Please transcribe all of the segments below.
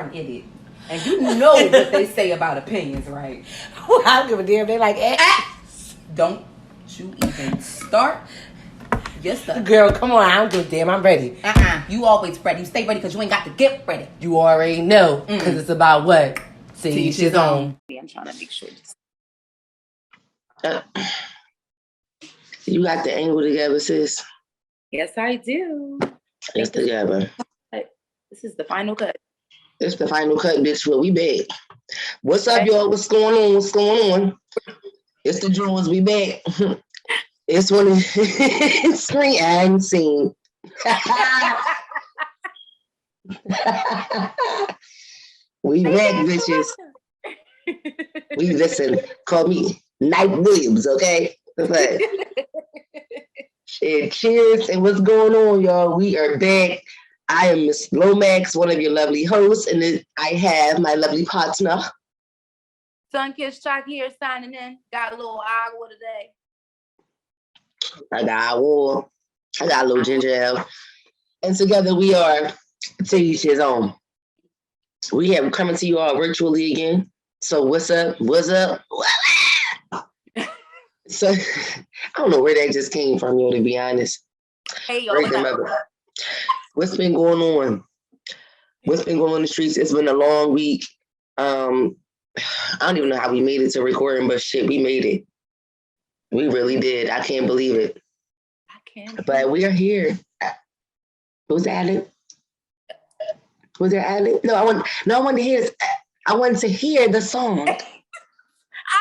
an idiot. And you know what they say about opinions, right? Well, I don't give a damn. They like, don't you even start your stuff. Girl, come on. I don't give a damn. I'm ready. You always ready. You stay ready because you ain't got to get ready. You already know. Because it's about what? To each his own. I'm trying to make sure. You got the angle together, sis? Yes, I do. It's together. This is the final cut. It's the final cut, bitch. Well, we back. What's up, y'all? What's going on? What's going on? It's the jawns. We back. It's one of the screen I ain't seen. We back, bitches. We listen. Call me Night Williams, okay? But, shit, cheers. And what's going on, y'all? We are back. I am Miss Lomax, one of your lovely hosts, and then I have my lovely partner. Sun-kissed Chalk here signing in. Got a little agua today. I got agua. I got a little ginger ale. And together we are to each his own. We have coming to you all virtually again. So what's up? What's up? So I don't know where that just came from, yo, to be honest. Hey, y'all. What's been going on? What's been going on in the streets? It's been a long week. I don't even know how we made it to recording, but shit, we made it. We really did. I can't believe it. I can't. But we are here. Who's Alec? Was there Alec? No, I wanted to hear. I wanted to hear the song. I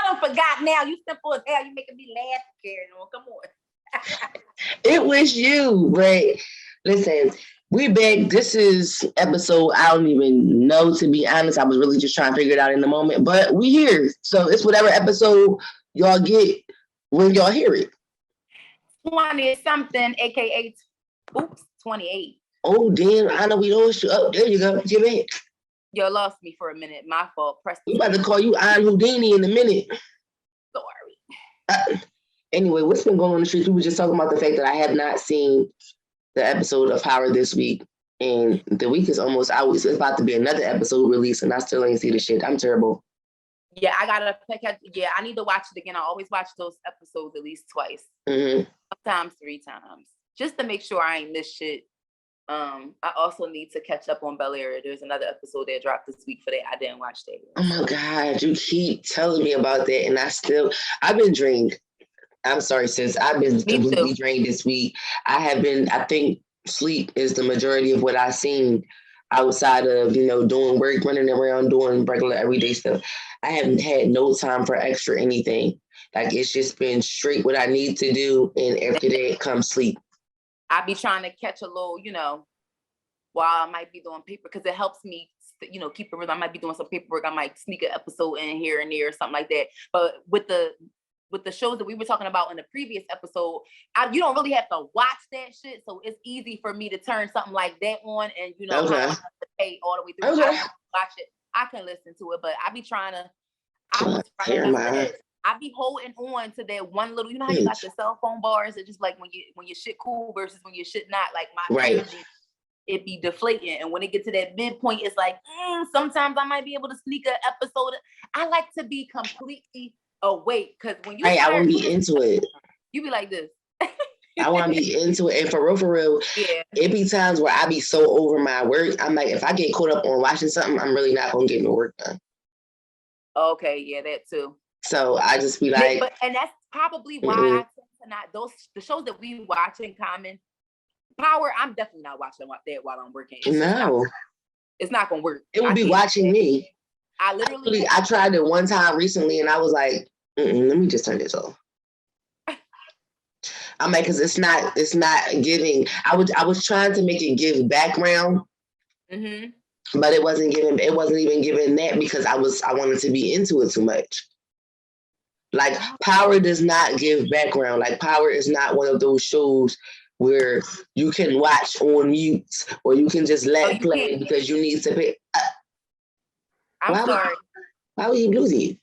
don't forgot now. You simple as hell. You making me laugh, Karen. Come on. It was you, but listen. We back. This is episode, I don't even know, to be honest. I was really just trying to figure it out in the moment, but we here. So it's whatever episode y'all get when y'all hear it. 20-something, aka 28. Oh, damn. I know we lost you. Oh, there you go. Get in. You lost me for a minute. My fault. We about to call you Iron Houdini in a minute. Sorry. Anyway, what's been going on in the streets? We were just talking about the fact that I have not seen the episode of Power this week, and the week is almost out. It's about to be another episode release, and I still ain't see the shit. I'm terrible. Yeah, I gotta I need to watch it again. I always watch those episodes at least twice, sometimes 3 times, just to make sure I ain't miss shit. I also need to catch up on Bel Air. There's another episode that dropped this week for that. I didn't watch that yet. Oh my God, you keep telling me about that, and I've been drained. I'm sorry, sis. I've been completely drained this week. I think sleep is the majority of what I've seen outside of, doing work, running around, doing regular everyday stuff. I haven't had no time for extra anything. Like, it's just been straight what I need to do, and after that comes sleep. I be trying to catch a little, while I might be doing paper, because it helps me, keep it real. I might be doing some paperwork. I might sneak an episode in here and there or something like that. But with the shows that we were talking about in the previous episode, you don't really have to watch that shit. So it's easy for me to turn something like that on and, I don't have to pay all the way through. I don't have to watch it. I can listen to it, but I be trying to, I be holding on to that one little, how you got the cell phone bars? It's just like when your shit cool versus when your shit not, like my energy, it be deflating. And when it gets to that midpoint, it's like, sometimes I might be able to sneak an episode. I like to be completely awake, because when you I want to be into it. You be like this. I want to be into it. And for real, it be times where I be so over my work. I'm like, if I get caught up on watching something, I'm really not going to get no work done. Okay, yeah, that too. So I just be like... and that's probably why I tend to not... the shows that we watch in common, Power, I'm definitely not watching that while I'm working. It's not going to work. It would be watching me. I tried it one time recently, and I was like, let me just turn this off. I'm like, because it's not giving. I was trying to make it give background, but it wasn't even giving that, because I wanted to be into it too much. Like, Power does not give background. Like, Power is not one of those shows where you can watch on mute, or you can just let play because you need to pay. I'm sorry. Why would you lose it?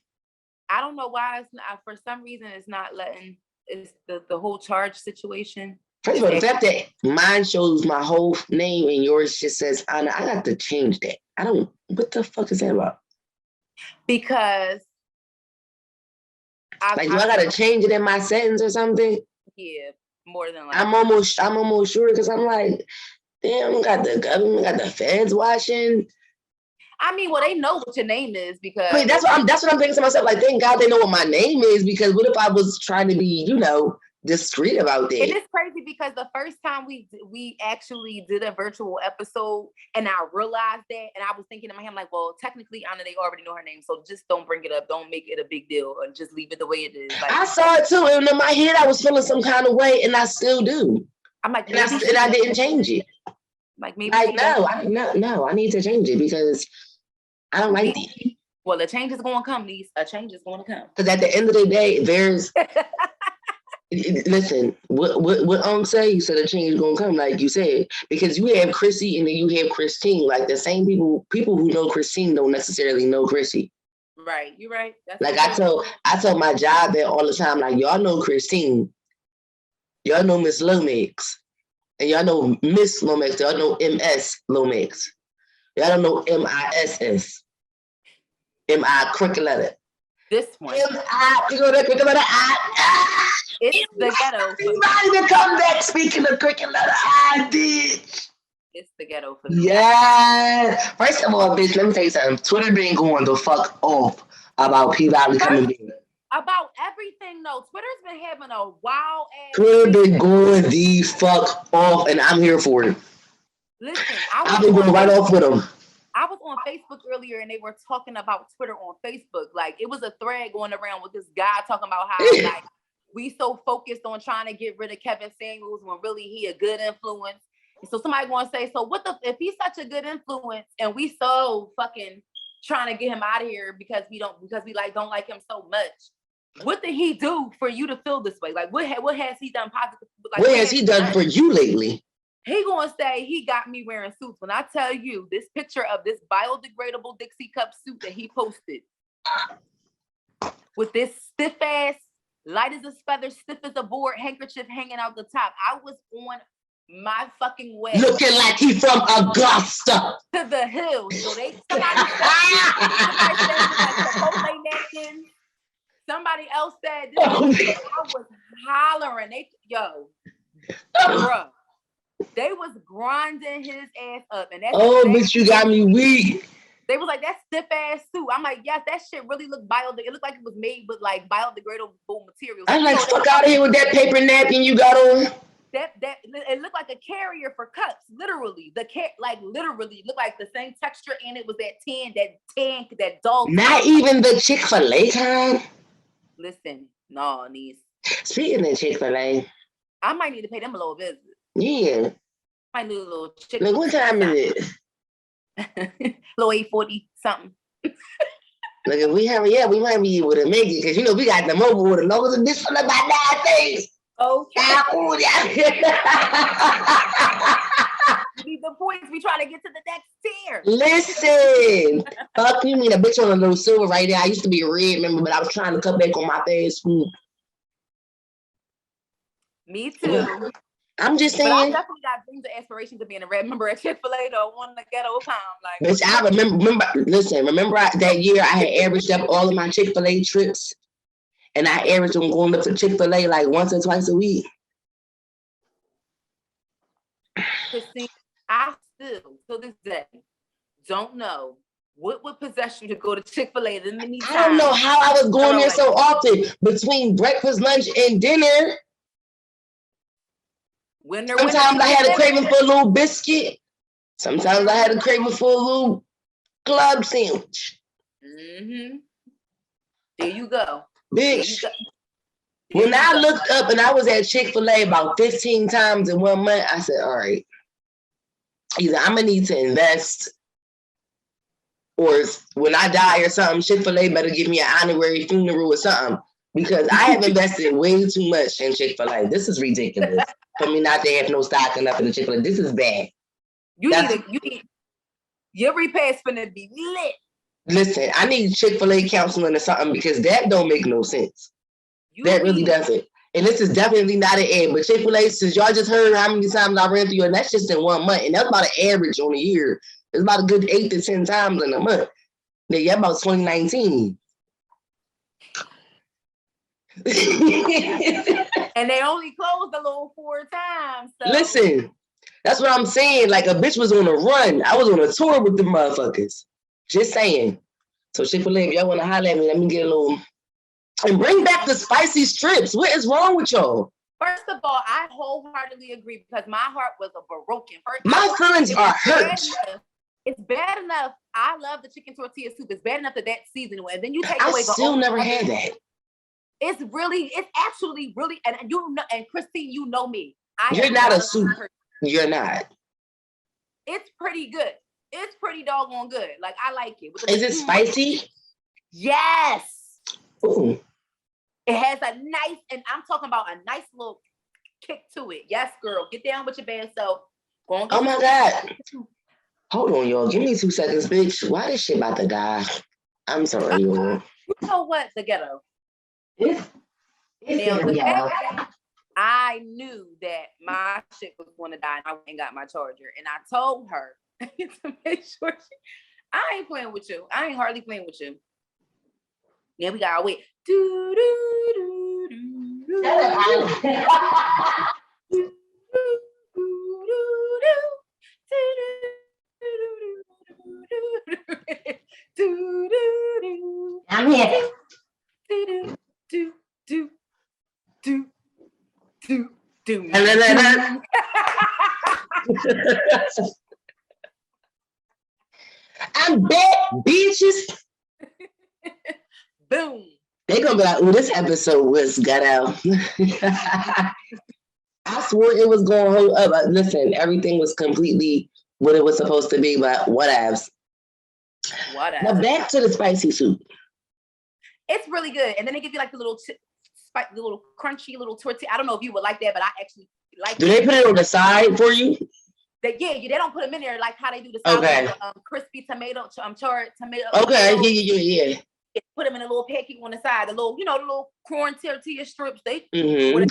I don't know why it's not. For some reason, it's not letting. It's the whole charge situation. First of all, the fact that mine shows my whole name and yours just says Anna, I got to change that. What the fuck is that about? Because do I gotta change it in my sentence or something? Yeah, more than likely. I'm almost sure because I'm like, damn, got the government, got the feds watching. I mean, well, they know what your name is because that's what I'm thinking to myself. Like, thank God they know what my name is, because what if I was trying to be, discreet about that? And it's crazy because the first time we actually did a virtual episode, and I realized that, and I was thinking in my head, like, well, technically, Anna, they already know her name, so just don't bring it up, don't make it a big deal, and just leave it the way it is. Like, I saw it too, and in my head, I was feeling some kind of way, and I still do. I'm like, and I didn't change it. Like, maybe no, I need to change it because I don't like it. Well, a change is going to come, niece. A change is going to come. Because at the end of the day, there's. Listen, what say? He said a change is gonna come, like you said, because you have Chrissy and then you have Christine. Like the same people who know Christine don't necessarily know Chrissy. Right, you're right. That's like I tell my job there all the time, like, y'all know Christine, y'all know Miss Lomax, and y'all know Miss Lomax, y'all know MS Lomax, y'all don't know MISS, MI cricket letter. This one. MI, you know that cricket letter I. It's the ghetto. You might even come back speaking of cricket letter I did. It's the ghetto for me. Yeah. First of all, bitch, let me tell you something. Twitter been going the fuck off about P-Valley coming in. About everything, though. Twitter's been having a wild ass. Twitter been going the fuck off, and I'm here for it. Listen, I've been going right off with them. I was on Facebook earlier, and they were talking about Twitter on Facebook. Like, it was a thread going around with this guy talking about how, like, we so focused on trying to get rid of Kevin Samuels when really he a good influence. And so somebody gonna say, so if he's such a good influence and we so fucking trying to get him out of here because we don't like him so much, what did he do for you to feel this way? Like, what has he done positive? Like, what has he done for you lately? He gonna say he got me wearing suits. When I tell you this picture of this biodegradable Dixie cup suit that he posted with this stiff ass, light as a feather, stiff as a board handkerchief hanging out the top. I was on my fucking way. Looking like he from Augusta. To the hills. So somebody said like napkins. Somebody else said this. I was hollering. Bruh. They was grinding his ass up. And that's bitch, you got me weak. They was like, that stiff ass suit. I'm like, yes, that shit really looked it looked like it was made with like biodegradable materials. I'm like, fuck out of here with that paper napkin you got on. That it looked like a carrier for cups, literally. Literally looked like the same texture, and it was that dull. Not even the Chick-fil-A kind. Listen, no, niece. Speaking of Chick-fil-A, I might need to pay them a little visit. Yeah. I need a little chicken. Like, what time is it? Little 8:40 something. Like, if we might be able to make it, because we got the mobile with the logos and this for about 9 things. Okay. These the points we try to get to the next tier. Listen, fuck you mean a bitch on a little silver right there. I used to be a red member, but I was trying to cut back on my fast food. Me too. I'm just saying. But I definitely got dreams and aspirations of being a red member at Chick-fil-A though, on the ghetto time. Like, bitch, I remember that year I had averaged up all of my Chick-fil-A trips, and I averaged them going up to Chick-fil-A like once or twice a week. Christine, I still, to this day, don't know what would possess you to go to Chick-fil-A the many times. I don't know how I was going there so often between breakfast, lunch, and dinner. Sometimes I had a craving for a little biscuit. Sometimes I had a craving for a little club sandwich. Mm-hmm. There you go. Bitch. When I looked up and I was at Chick-fil-A about 15 times in 1 month, I said, all right, either I'm going to need to invest, or when I die or something, Chick-fil-A better give me an honorary funeral or something, because I have invested way too much in Chick-fil-A. This is ridiculous. For me not to have no stock enough in the Chick-fil-A. This is bad. You need your repair's finna be lit. Listen, I need Chick-fil-A counseling or something, because that don't make no sense. That really doesn't. And this is definitely not an ad, but Chick-fil-A, since y'all just heard how many times I ran through, and that's just in 1 month, and that's about an average on a year. It's about a good 8 to 10 times in a month. Yeah, about 2019. And they only closed a little 4 times. So. Listen, that's what I'm saying. Like a bitch was on a run. I was on a tour with the motherfuckers. Just saying. So Chick-fil-A, if y'all want to holler at me, let me get a little. And bring back the spicy strips. What is wrong with y'all? First of all, I wholeheartedly agree because my heart was broken. My feelings are hurt. It's bad enough. I love the chicken tortilla soup. It's bad enough that season, and then you take away the. I still never had that. It's actually really, and you know, and Christine, you know me. You're not a soup. You're not. It's pretty good. It's pretty doggone good. Like I like it. Is it spicy? Yes. Ooh. It has a nice, and I'm talking about a nice little kick to it. Yes, girl. Get down with your bad self. Oh my God. Hold on, y'all. Give me 2 seconds, bitch. Why this shit about to die? I'm sorry, y'all. You know what? The ghetto. It's now, the ghetto. I knew that my shit was going to die and I went and got my charger. And I told her to make sure I ain't playing with you. I ain't hardly playing with you. Then we gotta wait. Do, do, do, do, do. I'm here. I'm back, bitches. Boom. They gonna be like, oh, this episode was ghetto. I swore it was going to hold up. Listen, everything was completely what it was supposed to be, but whatevs. Now back to the spicy soup. It's really good. And then they give you like the little crunchy little tortilla. I don't know if you would like that, but I actually like Do they put it on the side for you? They don't put them in there like how they do the okay. Crispy tomato, charred tomato. Okay, yeah. Put them in a little pancake on the side, the little corn tortilla strips. They good.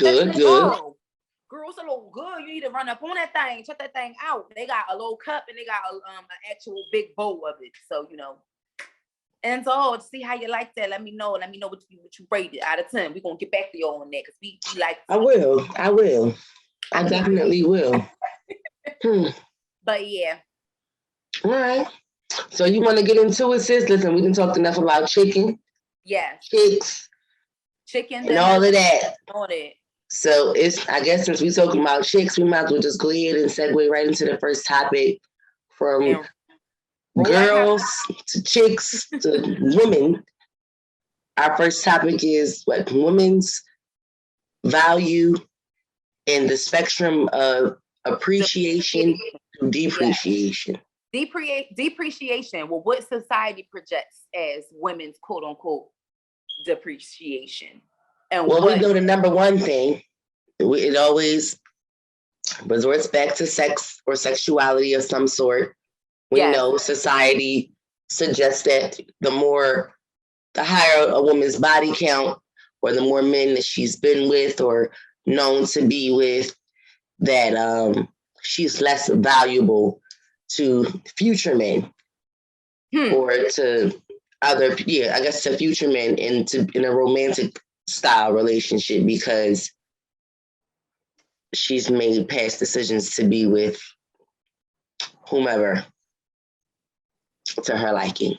Girls, a little good. You need to run up on that thing, check that thing out. They got a little cup and they got an actual big bowl of it. So And so to see how you like that, let me know. Let me know what you rate it out of 10. We're gonna get back to y'all on that because we like. I will. I definitely will. But yeah. All right. So you want to get into it, sis? Listen, we didn't talk enough about chicken. Yes. Chicks. Chicken. And all of that. All that. So I guess since we're talking about chicks, we might as well just go ahead and segue right into the first topic from girls to chicks to women. Our first topic is what women's value in the spectrum of appreciation to depreciation. Depreciation. Well, what society projects as women's quote unquote depreciation. And we know the number one thing. It always resorts back to sex or sexuality of some sort. We know society suggests that the higher a woman's body count, or the more men that she's been with or known to be with, that she's less valuable to future men or to to future men in a romantic style relationship because she's made past decisions to be with whomever to her liking.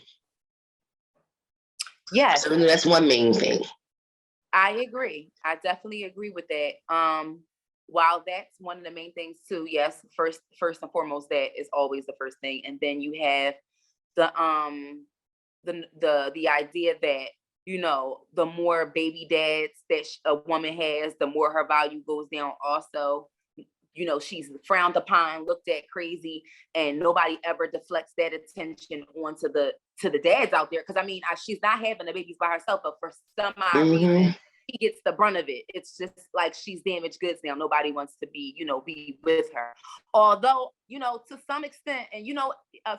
Yes. So that's one main thing. I agree. I definitely agree with that. While that's one of the main things too, yes, first and foremost, that is always the first thing. And then you have the idea that, the more baby dads that a woman has, the more her value goes down also. She's frowned upon, looked at crazy, and nobody ever deflects that attention onto the dads out there. Because she's not having the babies by herself, but for some odd reason, he gets the brunt of it. It's just like she's damaged goods now. Nobody wants to be with her. Although, to some extent, and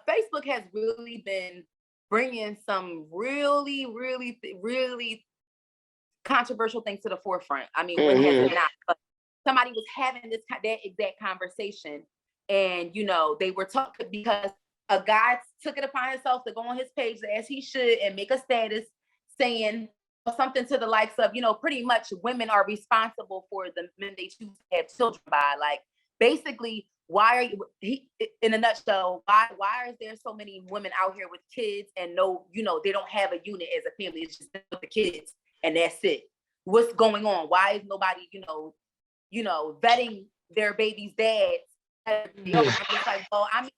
Facebook has really been bringing some really, really, really controversial things to the forefront. When has it not? But somebody was having that exact conversation, and they were talking because a guy took it upon himself to go on his page as he should and make a status saying something to the likes of, pretty much women are responsible for the men they choose to have children by. Like, basically, why are you, in a nutshell, why is there so many women out here with kids and they don't have a unit as a family? It's just with the kids and that's it. What's going on? Why is nobody, vetting their baby's dads? It's like, well, I mean,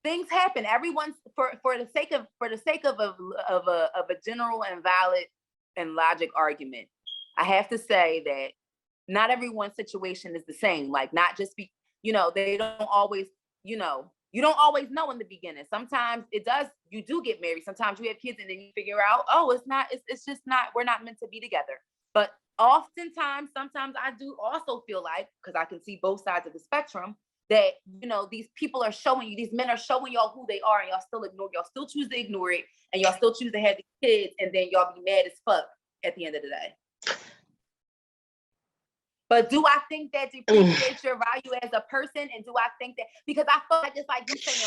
things happen. Everyone's for the sake of a general and valid and logic argument. I have to say that not everyone's situation is the same. Like, not just they don't always, you don't always know in the beginning. Sometimes you do get married. Sometimes you have kids and then you figure out, it's just not, we're not meant to be together. But sometimes I do also feel like, because I can see both sides of the spectrum, that, these people are showing you, these men are showing y'all who they are, and y'all still choose to ignore it, and y'all still choose to have the kids, and then y'all be mad as fuck at the end of the day. But do I think that depreciates your value as a person? And do I think that, because I feel like it's like you saying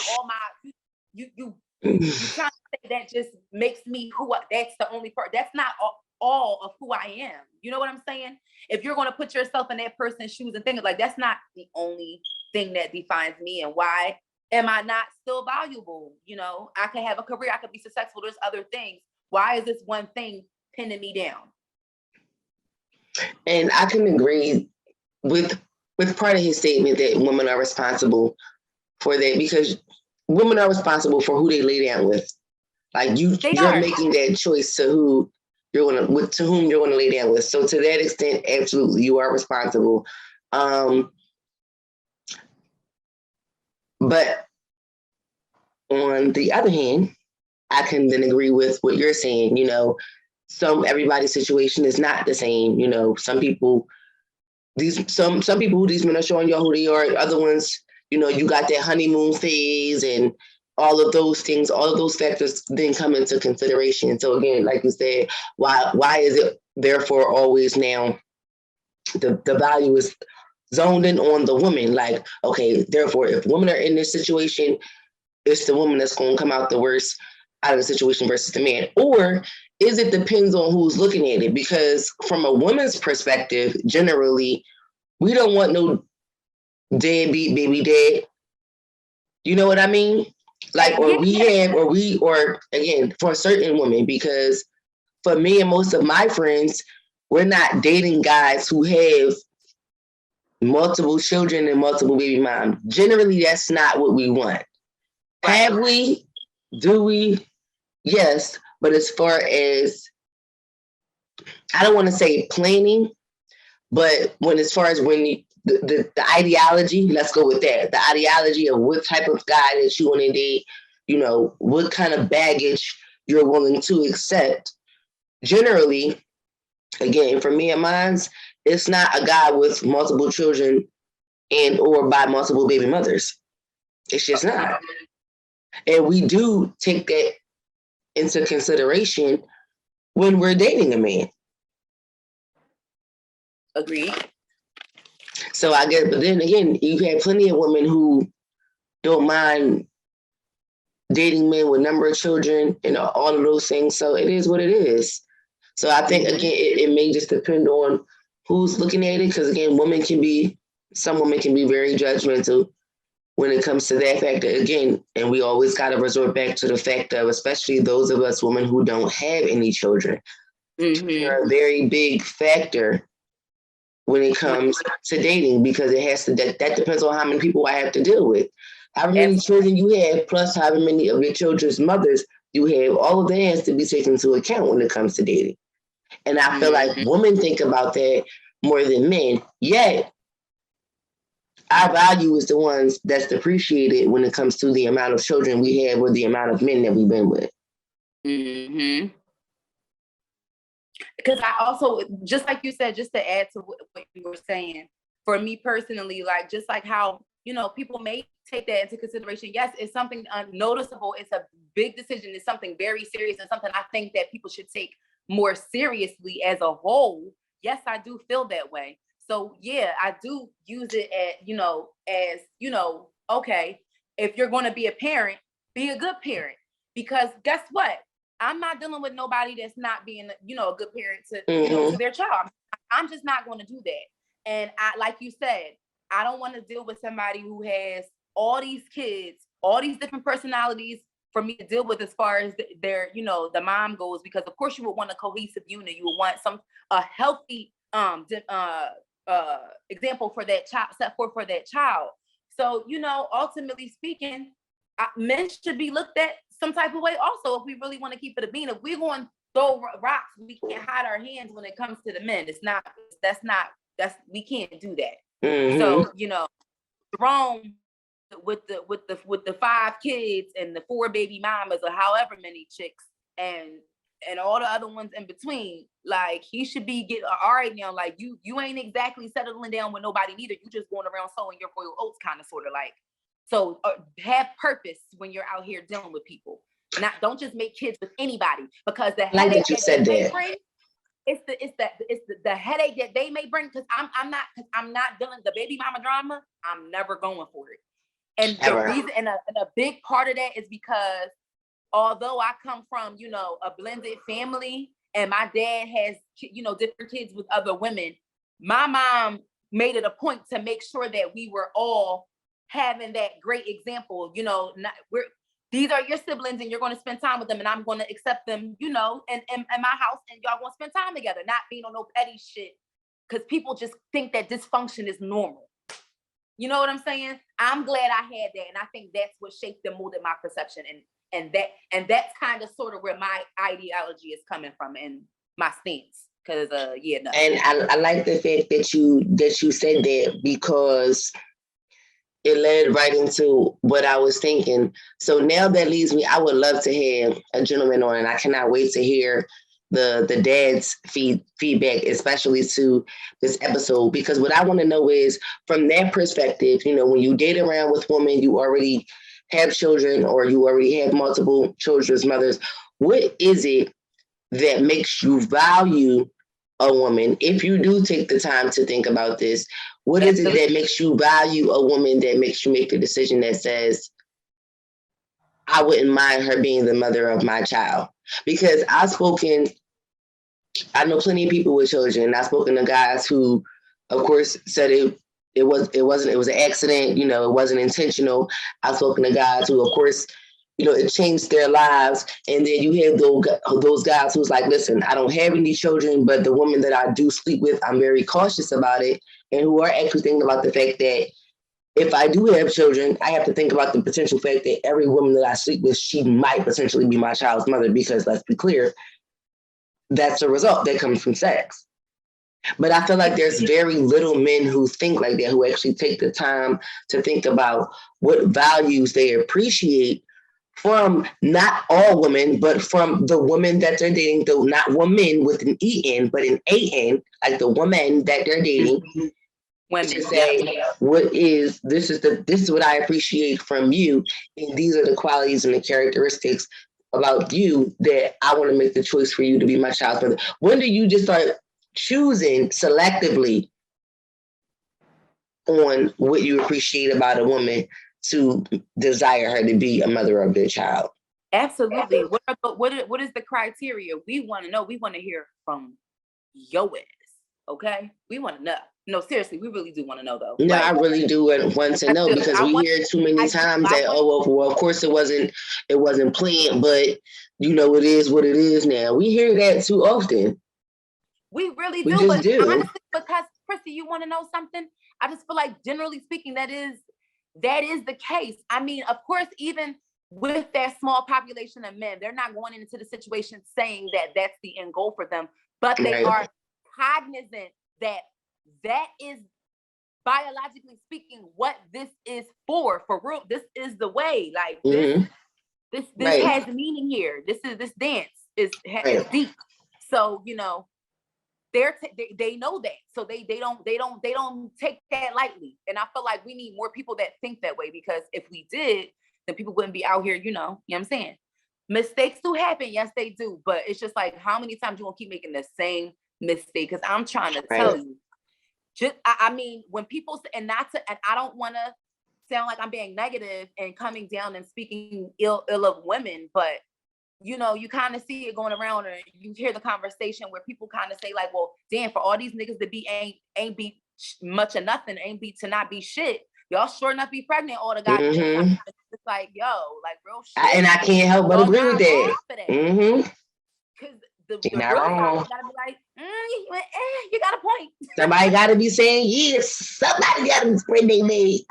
you trying to say that just makes me that's the only part. That's not all of who I am. You know what I'm saying? If you're going to put yourself in that person's shoes and think like, that's not the only thing that defines me, and why am I not still valuable? I could have a career, I could be successful. There's other things. Why is this one thing pinning me down? And I can agree with part of his statement that women are responsible for that, because women are responsible for who they lay down with. Like, you're making that choice to whom you're going to lay down with. So to that extent, absolutely, you are responsible. But on the other hand, I can then agree with what you're saying. Everybody's situation is not the same. Some people who these men are showing y'all who they are. Other ones, you got that honeymoon phase and all of those things. All of those factors then come into consideration. So again, like you said, why is it therefore always now the value is zoned in on the woman? Like, okay, therefore, if women are in this situation, it's the woman that's going to come out the worst out of the situation versus the man. Or is it depends on who's looking at it? Because from a woman's perspective, generally, we don't want no deadbeat baby dad. You know what I mean? Like, or again, for a certain woman, because for me and most of my friends, we're not dating guys who have multiple children and multiple baby moms. Generally, that's not what we want. Right. Have we? Do we? Yes. But as far as, I don't want to say planning, but the ideology, let's go with that. The ideology of what type of guy that you want to date, what kind of baggage you're willing to accept. Generally, again, for me and mine's, it's not a guy with multiple children and or by multiple baby mothers. It's just not. And we do take that into consideration when we're dating a man. Agreed. So I guess, but then again, you have plenty of women who don't mind dating men with a number of children and all of those things. So it is what it is. So I think, again, it may just depend on who's looking at it. Because again, some women can be very judgmental when it comes to that factor. Again, and we always got to resort back to the fact of, especially those of us women who don't have any children, are a very big factor when it comes to dating, because it has to, that depends on how many people I have to deal with. However many children you have, plus however many of your children's mothers you have, all of that has to be taken into account when it comes to dating. And I feel like women think about that more than men. Yet, our value is the ones that's depreciated when it comes to the amount of children we have or the amount of men that we've been with. Mm-hmm. Because I also, just like you said, just to add to what you were saying, for me personally, like, just like how, people may take that into consideration. Yes, it's something unnoticeable. It's a big decision. It's something very serious and something I think that people should take more seriously as a whole. Yes, I do feel that way. So yeah, I do use it as okay, if you're going to be a parent, be a good parent, because guess what? I'm not dealing with nobody that's not being, a good parent to their child. I'm just not going to do that. And like you said, I don't want to deal with somebody who has all these kids, all these different personalities for me to deal with as far as their, the mom goes, because of course you would want a cohesive unit. You would want a healthy example for that child, set forth for that child. So, ultimately speaking, men should be looked at some type of way also, if we really want to keep it a bean. If we're going to throw rocks, we can't hide our hands when it comes to the men. We can't do that. So, Jerome with the 5 kids and the 4 baby mamas or however many chicks and all the other ones in between, like, he should be getting all right now. Like, you ain't exactly settling down with nobody neither. You just going around sowing your royal oats, kind of, sort of like. So have purpose when you're out here dealing with people. Don't just make kids with anybody, because the headache that they bring, it's the headache that they may bring. Because I'm not dealing the baby mama drama. I'm never going for it. And the reason, and a big part of that is because although I come from, a blended family, and my dad has, different kids with other women, my mom made it a point to make sure that we were all having that great example. These are your siblings and you're going to spend time with them, and I'm going to accept them, in my house, and y'all going to spend time together, not being on no petty shit, because people just think that dysfunction is normal. You know what I'm saying? I'm glad I had that, and I think that's what shaped and molded my perception, and that's kind of sort of where my ideology is coming from and my stance. Because no. And I like the fact that you said that, because it led right into what I was thinking. So now that leads me, I would love to have a gentleman on, and I cannot wait to hear the dad's feedback, especially to this episode, because what I want to know is, from that perspective, when you date around with women, you already have children, or you already have multiple children's mothers, what is it that makes you value a woman? If you do take the time to think about this, what is it that makes you value a woman, that makes you make the decision that says, I wouldn't mind her being the mother of my child? Because I know plenty of people with children. I've spoken to guys who, of course, said it was an accident, it wasn't intentional. I've spoken to guys who, of course, it changed their lives. And then you have those guys who's like, listen, I don't have any children, but the woman that I do sleep with, I'm very cautious about it. And who are actually thinking about the fact that if I do have children, I have to think about the potential fact that every woman that I sleep with, she might potentially be my child's mother, because let's be clear, that's a result that comes from sex. But I feel like there's very little men who think like that, who actually take the time to think about what values they appreciate from not all women, but from the women that they're dating, though not woman with an E-N, but an A-N, like the woman that they're dating. Women, to say, this is what I appreciate from you, and these are the qualities and the characteristics about you that I want to make the choice for you to be my child's mother. When do you just start choosing selectively on what you appreciate about a woman to desire her to be a mother of their child? Absolutely. What is the criteria? We want to know. We want to hear from your ass. Okay, we want to know. No, seriously, we really do want to know, though. No, I really do want to know, because we hear too many times that, well, of course it wasn't planned, but it is what it is now. We hear that too often. We really do. But honestly, because Chrissy, you want to know something? I just feel like, generally speaking, that is the case. I mean, of course, even with that small population of men, they're not going into the situation saying that that's the end goal for them, but they are cognizant that is, biologically speaking, what this is for real. This is the way. Like, this has meaning here. This dance is deep. So they know that, so they don't take that lightly. And I feel like we need more people that think that way, because if we did, then people wouldn't be out here. You know what I'm saying? Mistakes do happen, yes they do, but it's just like, how many times you gonna keep making the same mistake? Because I'm trying to tell you, just, I mean, when people, and I don't want to sound like I'm being negative and coming down and speaking ill of women, but you know, you kind of see it going around, or you hear the conversation where people kind of say like, well, damn, for all these niggas to be ain't be much of nothing, ain't be to not be shit, y'all sure enough be pregnant all the goddamn time. It's like, yo, like real shit. And I can't help but agree with that. Because the real fathers gotta be like, you got a point. Somebody gotta be saying yes. Somebody gotta be spreading their legs.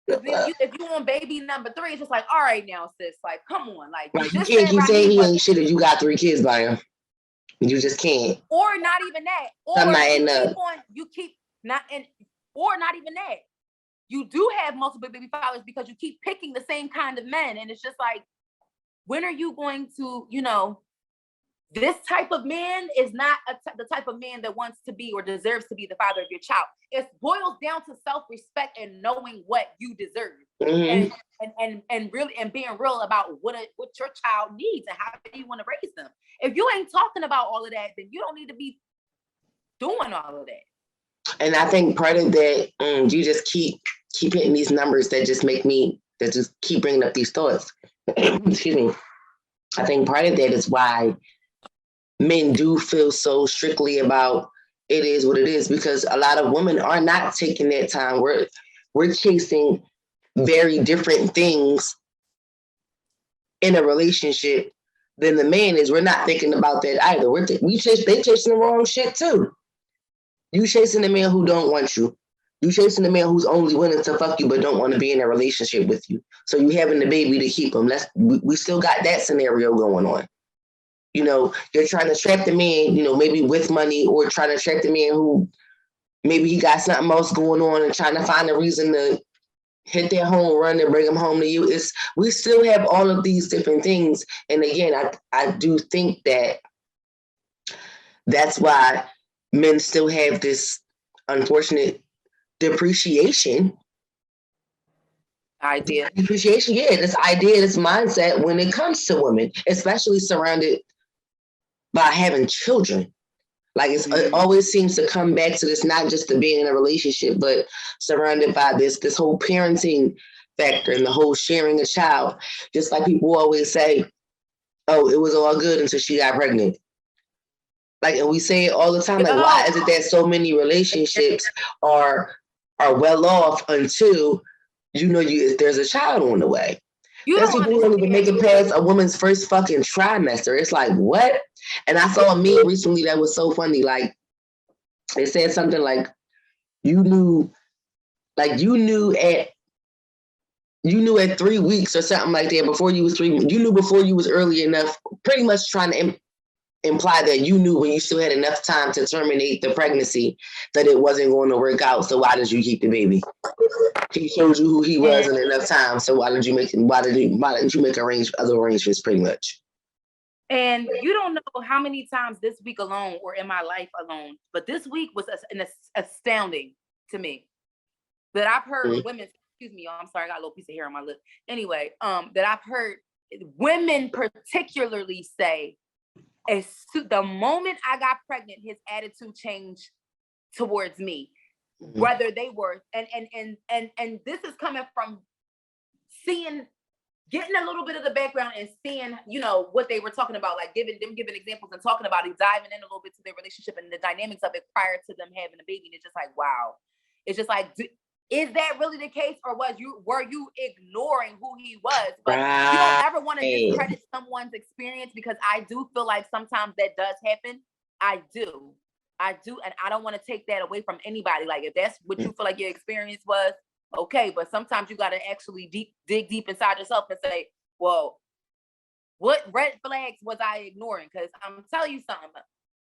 If you want baby number 3, it's just like, all right now, sis, like, come on, like, you can't keep saying he ain't shit if you got 3 kids by him. You just can't. Or not even that. Or or not even that. You do have multiple baby fathers because you keep picking the same kind of men, and it's just like, when are you going to, you know, this type of man is not the type of man that wants to be or deserves to be the father of your child. It boils down to self-respect and knowing what you deserve, and really, and being real about what your child needs and how you want to raise them. If you ain't talking about all of that, then you don't need to be doing all of that. And I think part of that, you just keep hitting these numbers that just keep bringing up these thoughts. Excuse me. I think part of that is why men do feel so strictly about it is what it is, because a lot of women are not taking that time. We're chasing very different things in a relationship than the man is. We're not thinking about that either. They chasing the wrong shit too. You chasing the man who don't want you. You chasing the man who's only willing to fuck you but don't want to be in a relationship with you. So you having the baby to keep him. We still got that scenario going on. You know, you're trying to trap the man, you know, maybe with money, or trying to trap the man who maybe he got something else going on and trying to find a reason to hit their home run and bring them home to you. We still have all of these different things. And again, I do think that's why men still have this unfortunate depreciation idea. Depreciation, this idea, this mindset when it comes to women, especially surrounded by having children. Like it always seems to come back to this, not just to being in a relationship, but surrounded by this whole parenting factor and the whole sharing a child. Just like people always say, oh, it was all good until she got pregnant. Like, and we say it all the time, like, why is it that so many relationships are well off until there's a child on the way? There's people who don't even make it past a woman's first fucking trimester. It's like, what? And I saw a meme recently that was so funny. Like, it said something like, you knew at 3 weeks or something like that, before you was 3, you knew before you was early enough, pretty much trying to imply that you knew when you still had enough time to terminate the pregnancy that it wasn't going to work out. So why did you keep the baby? He showed you who he was in enough time. So why didn't you make other arrangements, pretty much? And you don't know how many times this week alone, or in my life alone, but this week was astounding to me that I've heard women. Excuse me, y'all. I'm sorry, I got a little piece of hair on my lip. Anyway, that I've heard women particularly say, the moment I got pregnant, his attitude changed towards me. Whether they were, and this is coming from getting a little bit of the background and seeing, you know, what they were talking about, like giving examples and talking about it, diving in a little bit to their relationship and the dynamics of it prior to them having a baby. And it's just like, wow. It's just like, is that really the case, or were you ignoring who he was? But you don't ever want to discredit someone's experience, because I do feel like sometimes that does happen. I do, and I don't want to take that away from anybody. Like, if that's what you feel like your experience was, okay, but sometimes you got to actually dig deep inside yourself and say, well, what red flags was I ignoring? Because I'm telling you something,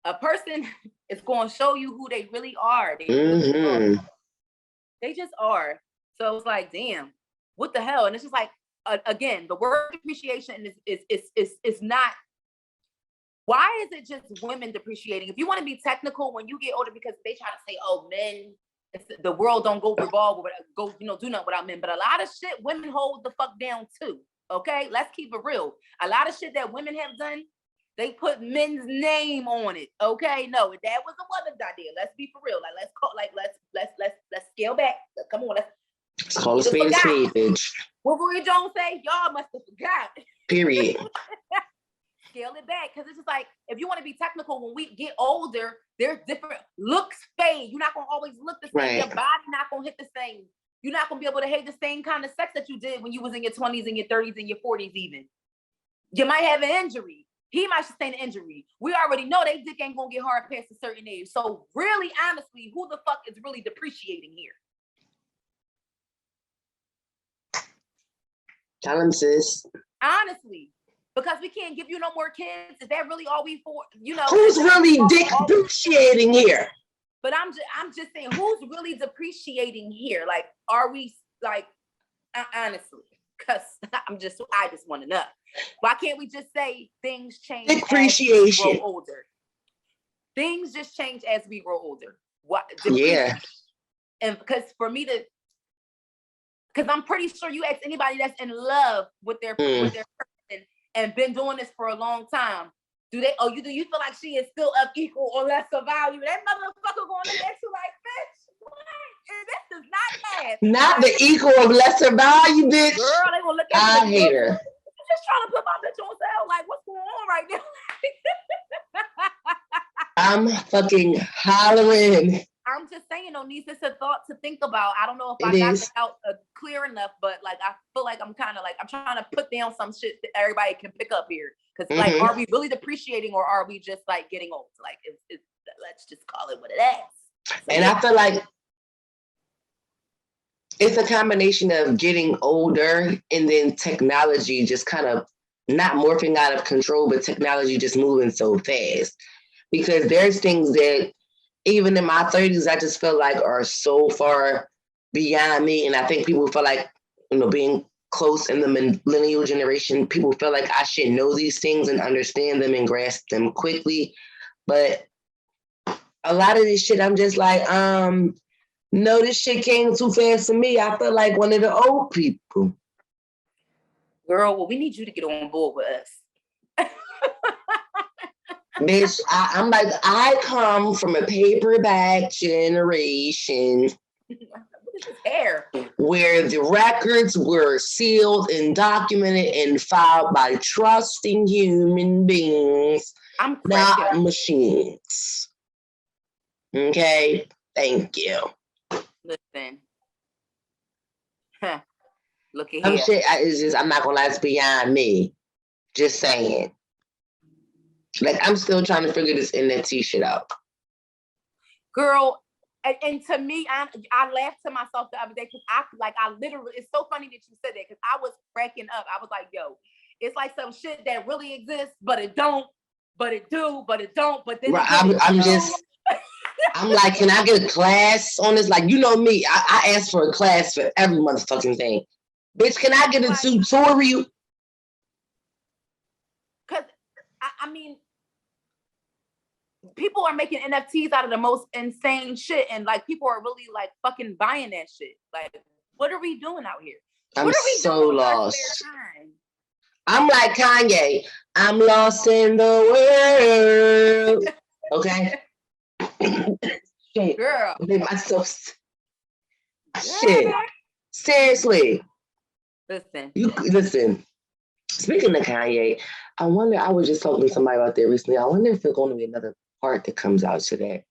a person is going to show you who they really are. They just are. So it's like, damn, what the hell? And it's just like, again, the word depreciation is not. Why is it just women depreciating? If you want to be technical, when you get older, because they try to say, oh, men, the world don't do nothing without men. But a lot of shit women hold the fuck down too. Okay, let's keep it real. A lot of shit that women have done They put men's name on it. Okay, no, that was a woman's idea. Let's be for real. Like, let's scale back. Come on, let's call a spade, bitch. What Roy Jones say? Y'all must have forgot. Period. Scale it back, because it's just like, if you want to be technical, when we get older, there's different looks fade. You're not gonna always look the same. Right. Your body not gonna hit the same. You're not gonna be able to have the same kind of sex that you did when you was in your 20s and your 30s and your 40s even. You might have an injury. He might sustain an injury. We already know they dick ain't gonna get hard past a certain age. So really, honestly, who the fuck is really depreciating here? Tell him, sis. Honestly. Because we can't give you no more kids. Is that really all we for? You know, who's really depreciating here? But I'm just saying, who's really depreciating here? Like, are we like, honestly? Because I just want to know. Why can't we just say things change depreciation as we grow older? Things just change as we grow older. What? Yeah. And because for me to, because I'm pretty sure you ask anybody that's in love with their person and been doing this for a long time, do you feel like she is still of equal or lesser value? That motherfucker going to at you like, bitch, what? This is not bad. Not the equal of lesser value, bitch. Girl, they gonna look at you. I hate her. I'm just trying to put my bitch on sale. Like, what's going on right now? I'm fucking hollering. I'm just saying, Onise, it's a thought to think about. I don't know if I got it out clear enough, but like, I feel like I'm kind of like, I'm trying to put down some shit that everybody can pick up here. Because like, are we really depreciating, or are we just like getting old? Like, let's just call it what it is. So, and I feel like it's a combination of getting older and then technology just kind of not morphing out of control, but technology just moving so fast. Because there's things that even in my 30s, I just feel like are so far beyond me. And I think people feel like, being close in the millennial generation, people feel like I should know these things and understand them and grasp them quickly. But a lot of this shit, I'm just like, no, this shit came too fast for me. I feel like one of the old people. Girl, well, we need you to get on board with us. Bitch, I'm like, I come from a paperback generation where the records were sealed and documented and filed by trusting human beings, not machines. Okay? Thank you. Listen. Look at here. I'm not gonna lie, it's beyond me. Just saying. Like, I'm still trying to figure this NFT shit out. Girl, and to me, I laughed to myself the other day because I literally, it's so funny that you said that because I was cracking up. I was like, yo, it's like some shit that really exists, but it don't, but it do, but it don't, but then I'm like, can I get a class on this? Like, you know me, I ask for a class for every motherfucking thing. Bitch, can I get a tutorial? Because, I mean, people are making NFTs out of the most insane shit, and like people are really like fucking buying that shit. Like, what are we doing out here? I'm so lost. I'm like Kanye. I'm lost in the world. Okay. Shit. Girl. I made myself. Shit. Seriously. Listen. Speaking of Kanye, I was just talking to somebody about that recently. I wonder if there's going to be another part that comes out today.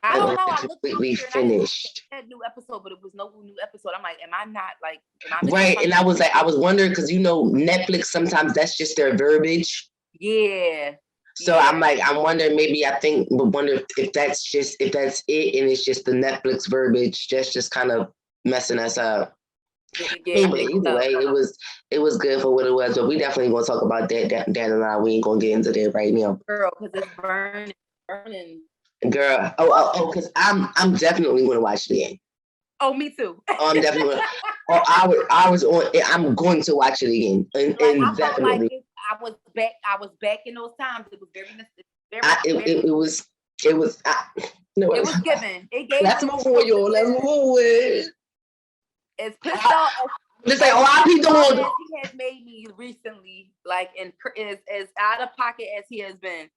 I don't know. I completely finished. I had a new episode, but it was no new episode. I'm like, am I not like? Right, and I was wondering because Netflix sometimes that's just their verbiage. Yeah. So yeah. I'm wondering wonder if that's it, and it's just the Netflix verbiage that's just kind of messing us up. Yeah, anyway, either way, it was good for what it was, but we definitely gonna talk about that down the line. We ain't gonna get into that right now. Girl, because it's burning. Girl, because I'm definitely gonna watch it again. Oh, me too. I'm definitely I'm going to watch it again, and definitely. Like I was back in those times. It was very. It was. It was given. It gave. Let's move forward, y'all. Let's move forward. As pissed off Just say, oh, I be doing. He has made me recently, like, and as out of pocket as he has been,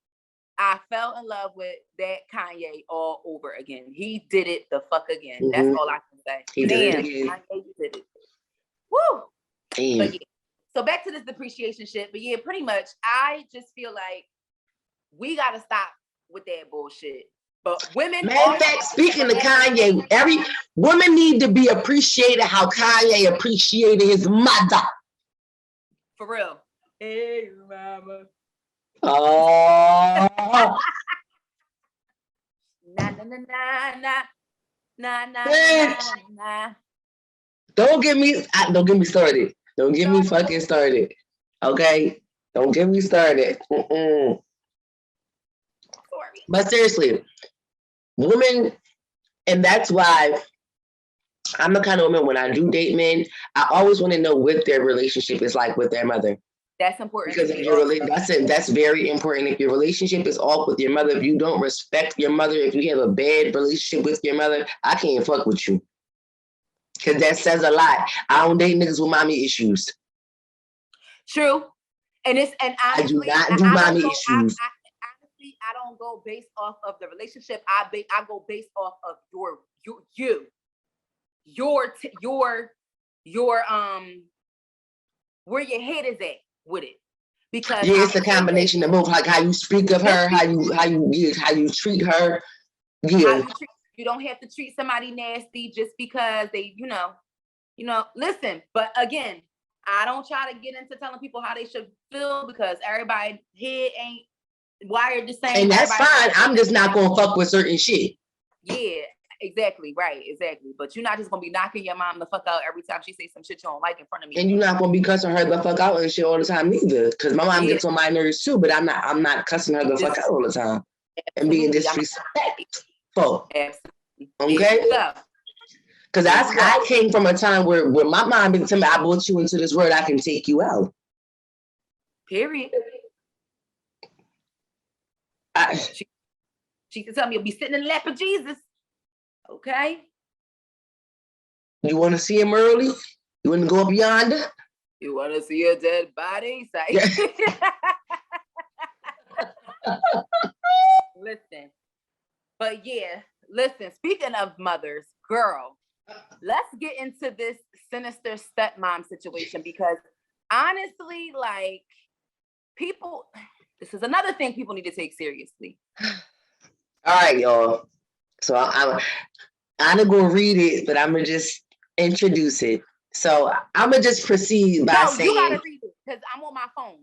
I fell in love with that Kanye all over again. He did it the fuck again. Mm-hmm. That's all I can say. He did it again. Kanye did it. Woo! Damn. But yeah. So back to this depreciation shit. But yeah, pretty much, I just feel like we gotta stop with that bullshit. But women. Matter of fact, speaking to Kanye, every woman need to be appreciated how Kanye appreciated his mother. For real. Hey, mama. Oh. Nah, nah, nah, nah, nah, nah, nah, nah. Don't get me started. Don't get me fucking started. Okay? Don't get me started. Sorry. But seriously, women, and that's why I'm the kind of woman, when I do date men, I always want to know what their relationship is like with their mother. That's important. Because if that's very important. If your relationship is off with your mother, if you don't respect your mother, if you have a bad relationship with your mother, I can't fuck with you. Because that says a lot. I don't date niggas with mommy issues. True. And honestly, I do not do mommy issues. Honestly, I don't go based off of the relationship. I go based off of your where your head is at with it. Because it's a combination of both, like how you speak of her, how you treat her. Yeah. You don't have to treat somebody nasty just because they, you know, listen, but again, I don't try to get into telling people how they should feel because everybody's head ain't wired the same. And that's fine. I'm just not gonna fuck with certain shit. Yeah, exactly. Right, exactly. But you're not just gonna be knocking your mom the fuck out every time she says some shit you don't like in front of me. And you're not gonna be cussing her the fuck out and shit all the time either. Because my mom gets on my nerves too, but I'm not cussing her the fuck out all the time. And being disrespectful. Absolutely. Okay? Because I came from a time where my mom been telling me, I brought you into this world, I can take you out. Period. She can tell me you'll be sitting in the lap of Jesus. Okay? You want to see him early? You want to go up yonder? You want to see a dead body? Listen. But yeah, listen, speaking of mothers, girl, let's get into this Sinister Stepmom situation because honestly, like, people, this is another thing people need to take seriously. All right, y'all. So I'm not going to read it, but I'm going to just introduce it. So I'm going to just proceed by saying... you got to read it because I'm on my phone.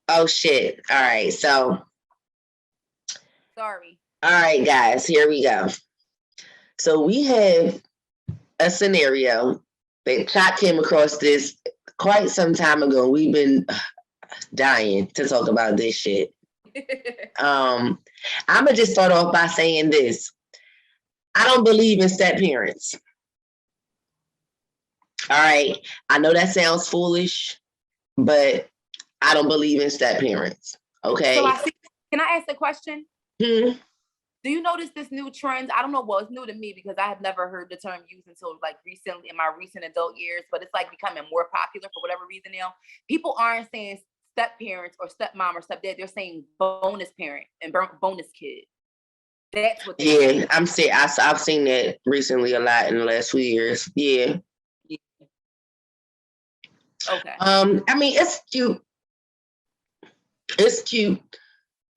Oh, shit. All right, so... Sorry. All right, guys, here we go. So we have a scenario that Chat came across this quite some time ago. We've been dying to talk about this shit. I'm going to just start off by saying this. I don't believe in step parents. All right. I know that sounds foolish, but I don't believe in step parents. Okay. So can I ask a question? Hmm? Do you notice this new trend? I don't know. Well, it's new to me because I have never heard the term used until like recently in my recent adult years, but it's like becoming more popular for whatever reason now. People aren't saying step parents or stepmom or stepdad. They're saying bonus parent and bonus kid. That's what they're saying. I'm saying I've seen that recently a lot in the last few years. Yeah. Okay. I mean, it's cute. It's cute.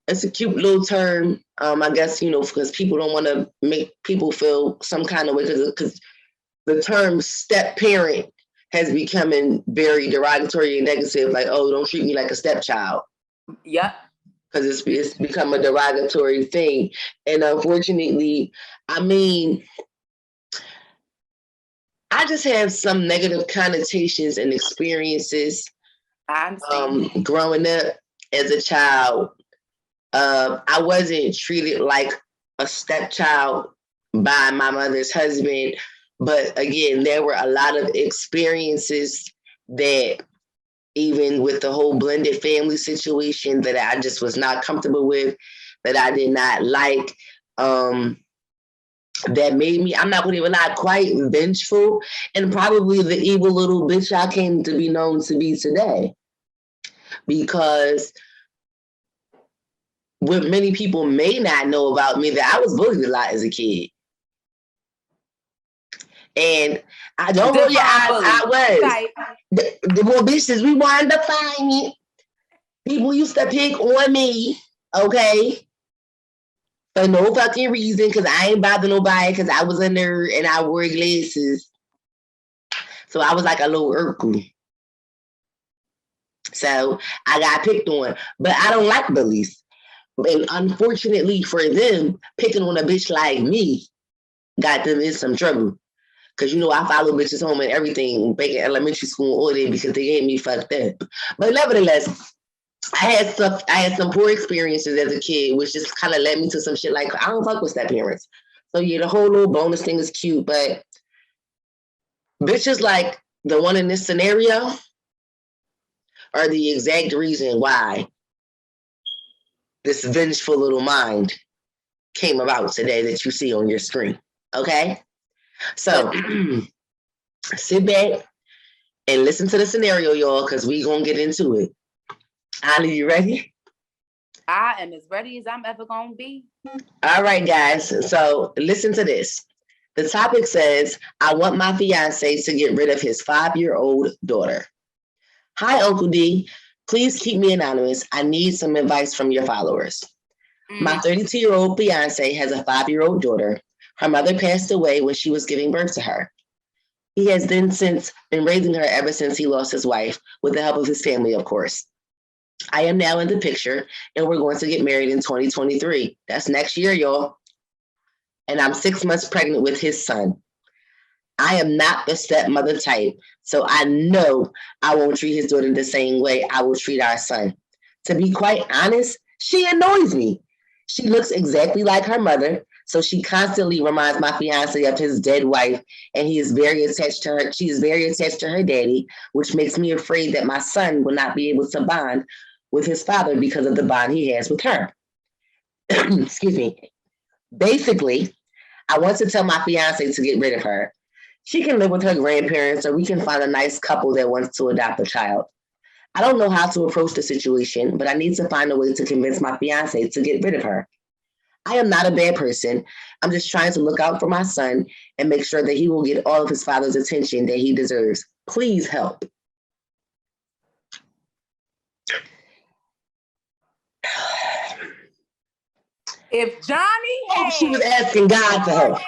It's a cute little term. I guess, you know, because people don't want to make people feel some kind of way because the term step parent has become very derogatory and negative. Like, oh, don't treat me like a stepchild. Yeah. Because it's become a derogatory thing. And unfortunately, I mean, I just have some negative connotations and experiences growing up as a child. I wasn't treated like a stepchild by my mother's husband, but again, there were a lot of experiences that even with the whole blended family situation that I just was not comfortable with, that I did not like. that made me, I'm not going to even lie, quite vengeful and probably the evil little bitch I came to be known to be today. Because what many people may not know about me, that I was bullied a lot as a kid. And I don't roll your eyes, I was. The more bitches we wanted to find me. People used to pick on me, okay? For no fucking reason, because I ain't bother nobody, because I was a nerd and I wore glasses. So I was like a little Urkel. So I got picked on. But I don't like bullies. And unfortunately for them, picking on a bitch like me got them in some trouble. Because, you know, I follow bitches home and everything, back in elementary school all day because they had me fucked up. But nevertheless, I had some poor experiences as a kid, which just kind of led me to some shit like, I don't fuck with step parents. So yeah, the whole little bonus thing is cute, but bitches like the one in this scenario are the exact reason why this vengeful little mind came about today that you see on your screen. Okay? So sit back and listen to the scenario, y'all, because we gonna get into it. Anna, you ready? I am as ready as I'm ever gonna be. All right, guys. So listen to this. The topic says, I want my fiance to get rid of his 5-year-old daughter. Hi, Uncle D. Please keep me anonymous. I need some advice from your followers. My 32-year-old fiance has a 5-year-old daughter. Her mother passed away when she was giving birth to her. He has then since been raising her ever since he lost his wife, with the help of his family, of course. I am now in the picture, and we're going to get married in 2023. That's next year, y'all. And I'm 6 months pregnant with his son. I am not the stepmother type, so I know I won't treat his daughter the same way I will treat our son. To be quite honest, she annoys me. She looks exactly like her mother, so she constantly reminds my fiance of his dead wife, and he is very attached to her. She is very attached to her daddy, which makes me afraid that my son will not be able to bond with his father because of the bond he has with her. Excuse me. Basically, I want to tell my fiance to get rid of her. She can live with her grandparents, or we can find a nice couple that wants to adopt a child. I don't know how to approach the situation, but I need to find a way to convince my fiance to get rid of her. I am not a bad person. I'm just trying to look out for my son and make sure that he will get all of his father's attention that he deserves. Please help. If Johnny had, she was asking God for help.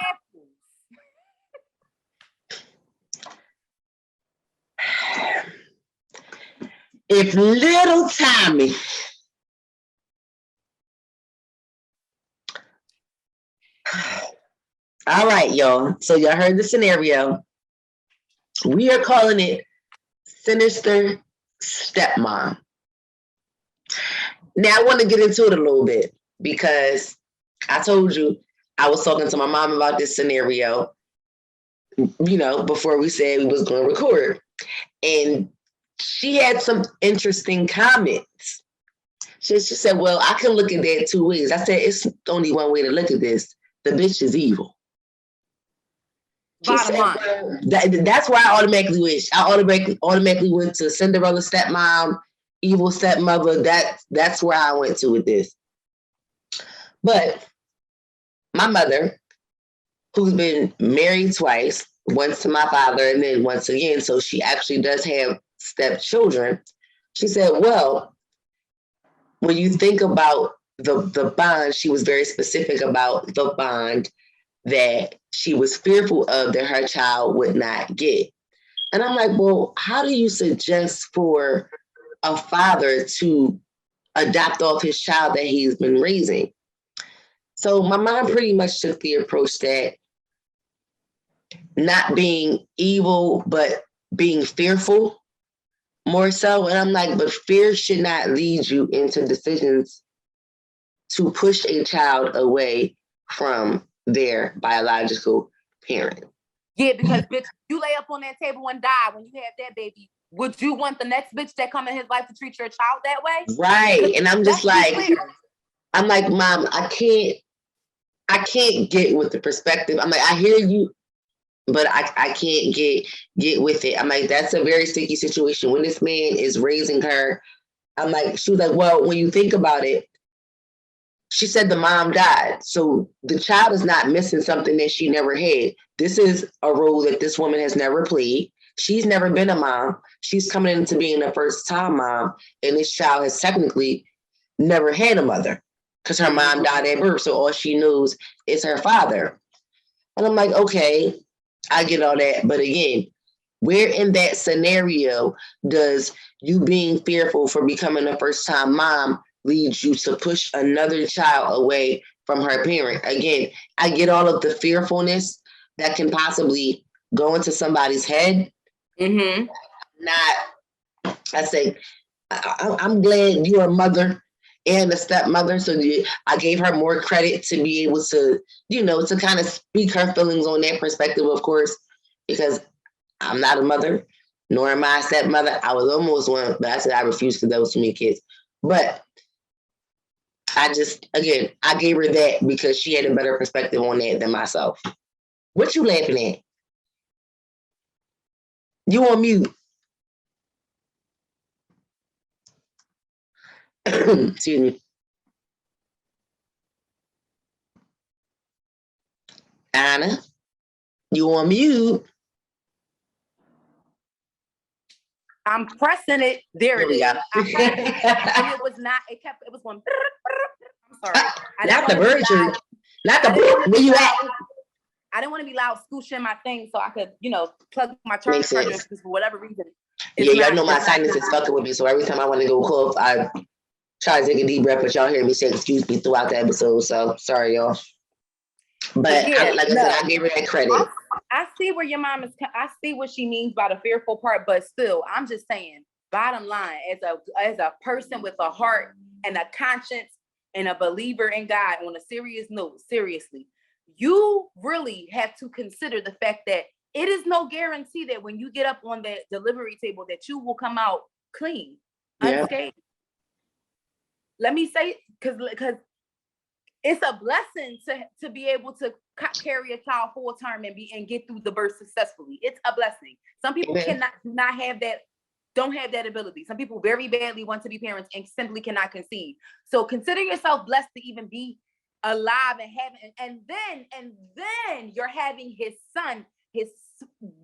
If little Tommy all right, y'all. So y'all heard the scenario. We are calling it Sinister Stepmom. Now I want to get into it a little bit because I told you I was talking to my mom about this scenario, you know, before we said we was going to record. And she had some interesting comments. She said, well, I can look at that 2 ways. I said, it's only one way to look at this. The bitch is evil. Bottom line. That's why I automatically went to Cinderella stepmom, evil stepmother. That's where I went to with this. But my mother, who's been married twice, once to my father and then once again, so she actually does have stepchildren. She said, well, when you think about the bond, she was very specific about the bond that she was fearful of that her child would not get. And I'm like, well, how do you suggest for a father to adopt off his child that he's been raising? So my mom pretty much took the approach that not being evil, but being fearful more so. And I'm like, but fear should not lead you into decisions to push a child away from their biological parent. Yeah, because bitch, you lay up on that table and die when you have that baby. Would you want the next bitch that come in his life to treat your child that way? Right. And I'm just like, I'm like, Mom, I I can't get with the perspective. I'm like, I hear you, but I can't get with it. I'm like, that's a very sticky situation. When this man is raising her, I'm like, she was like, well, when you think about it, she said the mom died. So the child is not missing something that she never had. This is a role that this woman has never played. She's never been a mom. She's coming into being a first time mom. And this child has technically never had a mother because her mom died at birth. So all she knows is her father. And I'm like, okay, I get all that. But again, where in that scenario does you being fearful for becoming a first time mom leads you to push another child away from her parent? Again, I get all of the fearfulness that can possibly go into somebody's head. Mm-hmm. I say, I'm glad you're a mother and a stepmother. So I gave her more credit to be able to, to kind of speak her feelings on that perspective, of course, because I'm not a mother, nor am I a stepmother. I was almost one, but I said I refused because there was too many kids. But I gave her that because she had a better perspective on that than myself. What you laughing at? You on mute. Excuse me. Anna, you on mute. I'm pressing it. There it is. It was not, it was going. I'm sorry. Not the virgin. Not the where you at? I didn't want to be loud scooching my thing so I could, plug my charger because for whatever reason. Y'all know my sinus is fucking with me. So every time I want to go cough, I try to take a deep breath, but y'all hear me say excuse me throughout the episode. So sorry, y'all. But I said, I gave her that credit. I see where your mom is. I see what she means by the fearful part, but still, I'm just saying. Bottom line, as a person with a heart and a conscience and a believer in God, on a serious note, seriously, you really have to consider the fact that it is no guarantee that when you get up on that delivery table that you will come out clean, unscathed. Let me say, because it's a blessing to be able to carry a child full term and get through the birth successfully. It's a blessing. Some people not have that, don't have that ability. Some people very badly want to be parents and simply cannot conceive. So consider yourself blessed to even be alive and having, and then you're having his son, his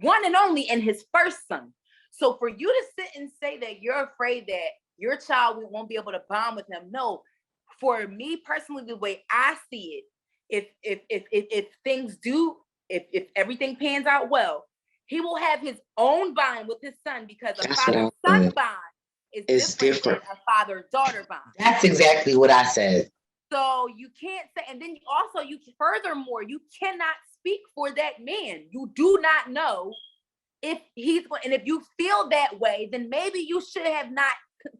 one and only, and his first son. So for you to sit and say that you're afraid that your child won't be able to bond with him, no. For me personally, the way I see it, if things do, if everything pans out well, he will have his own bond with his son because a father-son bond is different than a father-daughter bond. That's exactly what I said. So you can't say, and then furthermore, you cannot speak for that man. You do not know if and if you feel that way, then maybe you should have not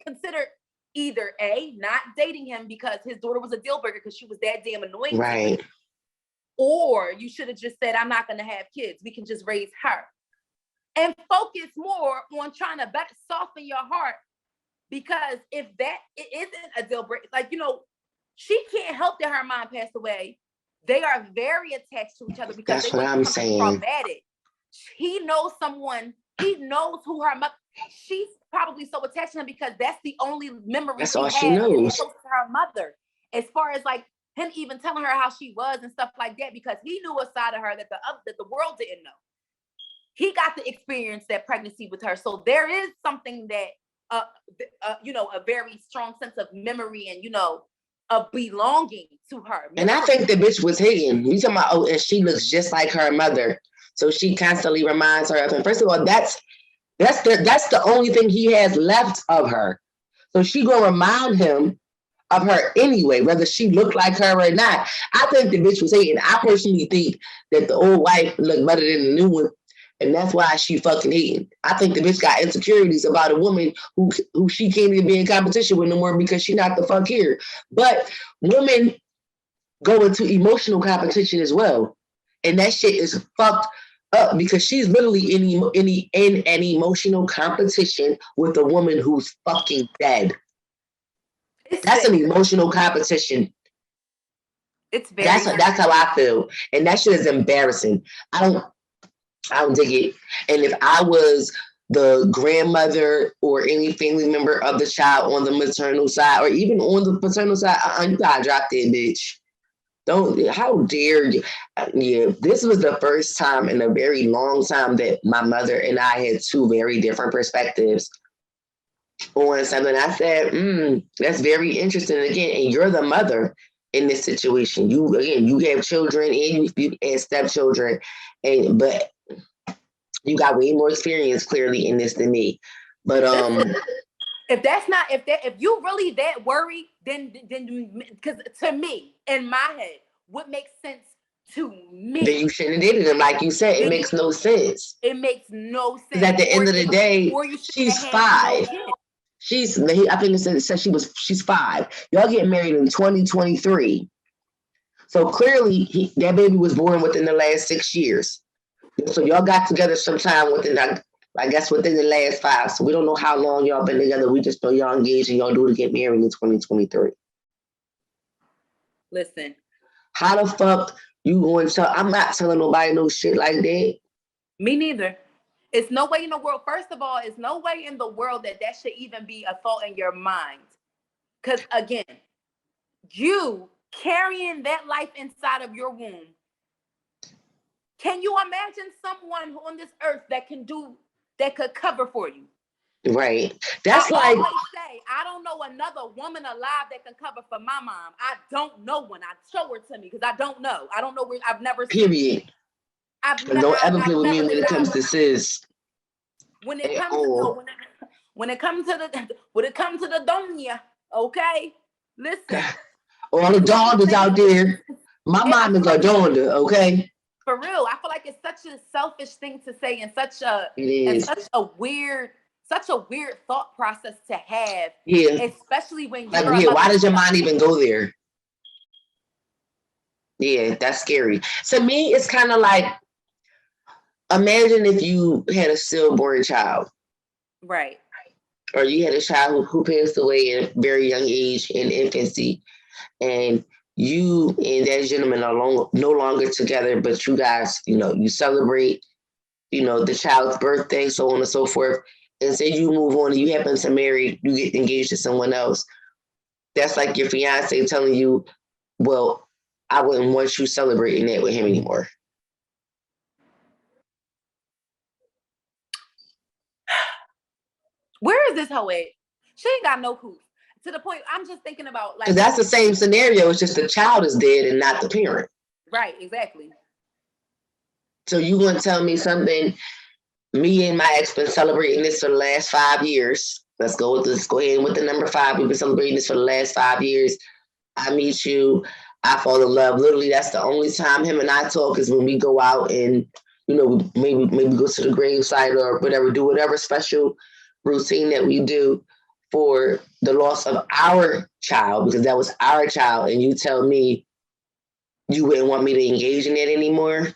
considered either not dating him because his daughter was a deal breaker because she was that damn annoying. Right. Or you should have just said, I'm not going to have kids. We can just raise her. And focus more on trying to soften your heart. Because if it isn't a deal breaker, she can't help that her mom passed away. They are very attached to each other because that's what I'm saying. Traumatic. He knows someone. He knows who her mother. She's probably so attached to him because that's the only memory that's all she knows. Close to her mother. As far as him even telling her how she was and stuff like that, because he knew a side of her that the world didn't know. He got to experience that pregnancy with her, so there is something that a very strong sense of memory and of belonging to her. And I think the bitch was hating. You talking about, and she looks just like her mother, so she constantly reminds her of him. First of all, that's the only thing he has left of her. So she gonna remind him of her anyway, whether she looked like her or not. I think the bitch was hating. I personally think that the old wife looked better than the new one, and that's why she fucking hating. I think the bitch got insecurities about a woman who she can't even be in competition with no more because she not the fuck here. But women go into emotional competition as well, and that shit is fucked up because she's literally in an emotional competition with a woman who's fucking dead. That's an emotional competition. It's very. That's how I feel, and that shit is embarrassing. I don't dig it. And if I was the grandmother or any family member of the child on the maternal side, or even on the paternal side, you gotta drop that bitch. Don't, how dare you? Yeah, this was the first time in a very long time that my mother and I had two very different perspectives on something. I said, that's very interesting. Again, and you're the mother in this situation. You have children and you have stepchildren, but you got way more experience clearly in this than me. But if you really that worried, then because to me, in my head, what makes sense to me, then you shouldn't have dated him. Like you said, it makes no sense. It makes no sense. Because at the end of the day, she's 5. I think it said she's 5. Y'all getting married in 2023. So clearly that baby was born within the last 6 years. So y'all got together sometime within, I guess, within the last 5. So we don't know how long y'all been together. We just know y'all engaged and y'all due to get married in 2023. Listen. How the fuck you going to tell? I'm not telling nobody no shit like that. Me neither. It's no way in the world. First of all, it's no way in the world that should even be a thought in your mind. Because again, you carrying that life inside of your womb. Can you imagine someone on this earth that could cover for you? Right. That's I always say, I don't know another woman alive that can cover for my mom. I don't know one. Show her to me because I don't know. I don't know where. I've never seen. Period. Don't ever play with me when it comes to sis. When it comes to the donya, okay? Listen. All the daughters out there, my mom is a daughter, okay? For real, I feel like it's such a selfish thing to say and such a weird thought process to have. Yeah. Especially when you're why does your mind even go there? Yeah, that's scary. To me, it's kind of like, imagine if you had a stillborn child. Right. Or you had a child who passed away at a very young age in infancy, and you and that gentleman are no longer together, but you guys, you celebrate, the child's birthday, so on and so forth. And say you move on and you happen to marry, you get engaged to someone else. That's like your fiance telling you, well, I wouldn't want you celebrating that with him anymore. Where is this hoe at? She ain't got no proof. To the point, I'm just thinking about like. That's the same scenario. It's just the child is dead and not the parent. Right, exactly. So you want to tell me something? Me and my ex been celebrating this for the last 5 years. Let's go ahead with the number 5. We've been celebrating this for the last 5 years. I meet you. I fall in love. Literally, that's the only time him and I talk is when we go out and, maybe go to the gravesite or whatever, do whatever special routine that we do for the loss of our child, because that was our child, and you tell me you wouldn't want me to engage in it anymore.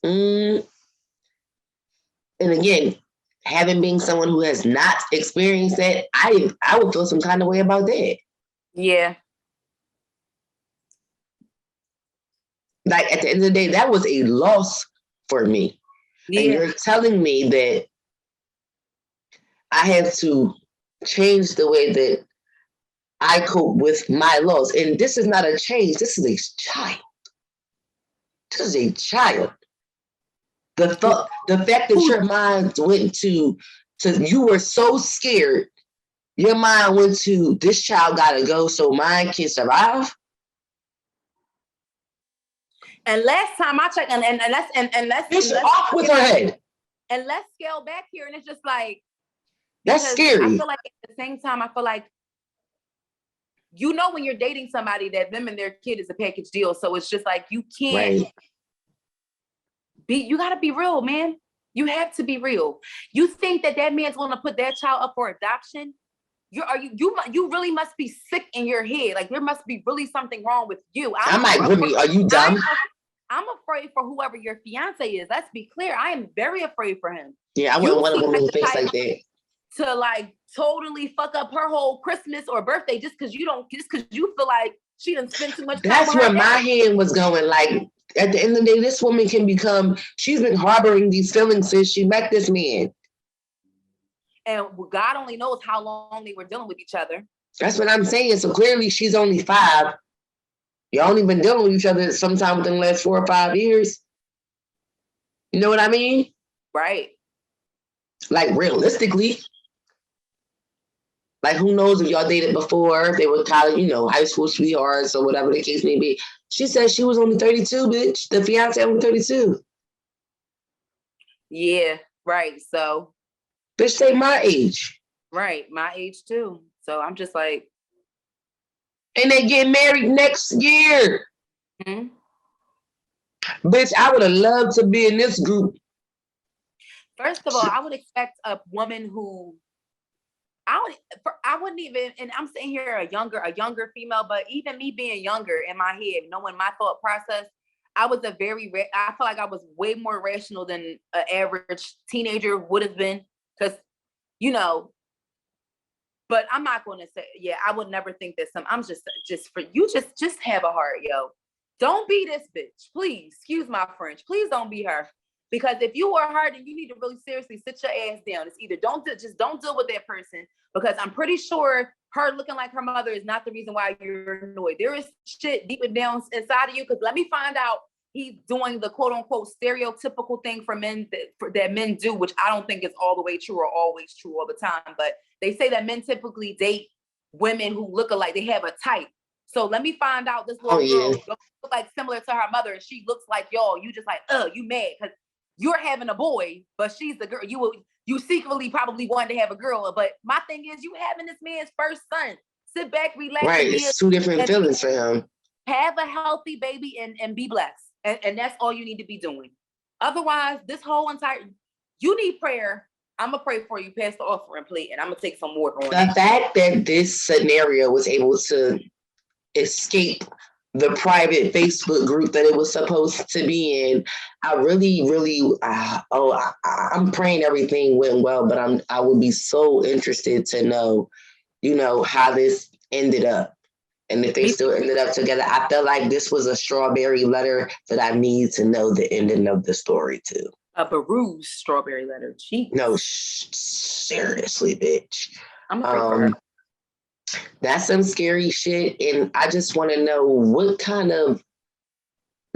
And again, having been someone who has not experienced that, I would feel some kind of way about that. Yeah. Like at the end of the day, that was a loss for me. Yeah. And you're telling me that I have to change the way that I cope with my loss. And this is not a change. This is a child. This is a child. The fact that your mind went to you were so scared, your mind went to this child gotta go so mine can survive. And last time I checked, and let's it's off with her head. And let's scale back here, and it's just like that's scary. I feel like at the same time, I feel like when you're dating somebody that them and their kid is a package deal, so it's just like you can't you gotta be real, man. You have to be real. You think that man's gonna put that child up for adoption? You really must be sick in your head. Like there must be really something wrong with you. Are you dumb? I'm afraid for whoever your fiance is. Let's be clear. I am very afraid for him. Yeah, I wouldn't want a woman who thinks like that. To like totally fuck up her whole Christmas or birthday just because you feel like She done spent too much time That's with where her my dad. hand was going. Like, at the end of the day, this woman can become, she's been harboring these feelings since she met this man. And God only knows how long they were dealing with each other. That's what I'm saying. So clearly she's only 5. Y'all only been dealing with each other sometime within the last 4 or 5 years. You know what I mean? Right. Like, realistically. Like, who knows if y'all dated before, if they were college, high school sweethearts or whatever the case may be. She said she was only 32, bitch. The fiance was 32. Yeah, right. So. Bitch, they my age. Right, my age too. So I'm just like. And they get married next year. Mm-hmm. Bitch, I would have loved to be in this group. First of all, I would expect a woman who I wouldn't even, and I'm sitting here a younger female, but even me being younger in my head, knowing my thought process, I was I feel like I was way more rational than an average teenager would have been, because, but I'm not going to say, yeah, I would never think that I'm just for you, just have a heart, yo. Don't be this bitch, please. Excuse my French. Please don't be her. Because if you are her, then you need to really seriously sit your ass down. It's either don't deal with that person, because I'm pretty sure her looking like her mother is not the reason why you're annoyed. There is shit deep down inside of you. Because let me find out he's doing the quote unquote stereotypical thing for men that men do, which I don't think is all the way true or always true all the time. But they say that men typically date women who look alike. They have a type. So let me find out this little girl don't look like similar to her mother, and she looks like y'all. You just like, you mad because you're having a boy, but she's the girl. You secretly probably wanted to have a girl. But my thing is, you having this man's first son. Sit back, relax. Right, it's 2 different feelings for him. Have a healthy baby and be blessed. And that's all you need to be doing. Otherwise, this whole entire, you need prayer. I'm going to pray for you, pass the offering plate, and I'm going to take some water on the fact that this scenario was able to escape the private Facebook group that it was supposed to be in, I really, I'm praying everything went well, but I would be so interested to know, how this ended up. And if they still ended up together. I felt like this was a strawberry letter that I need to know the ending of the story too. A bruised strawberry letter. Jeez. No, seriously, bitch. I'm afraid that's some scary shit. And I just want to know what kind of,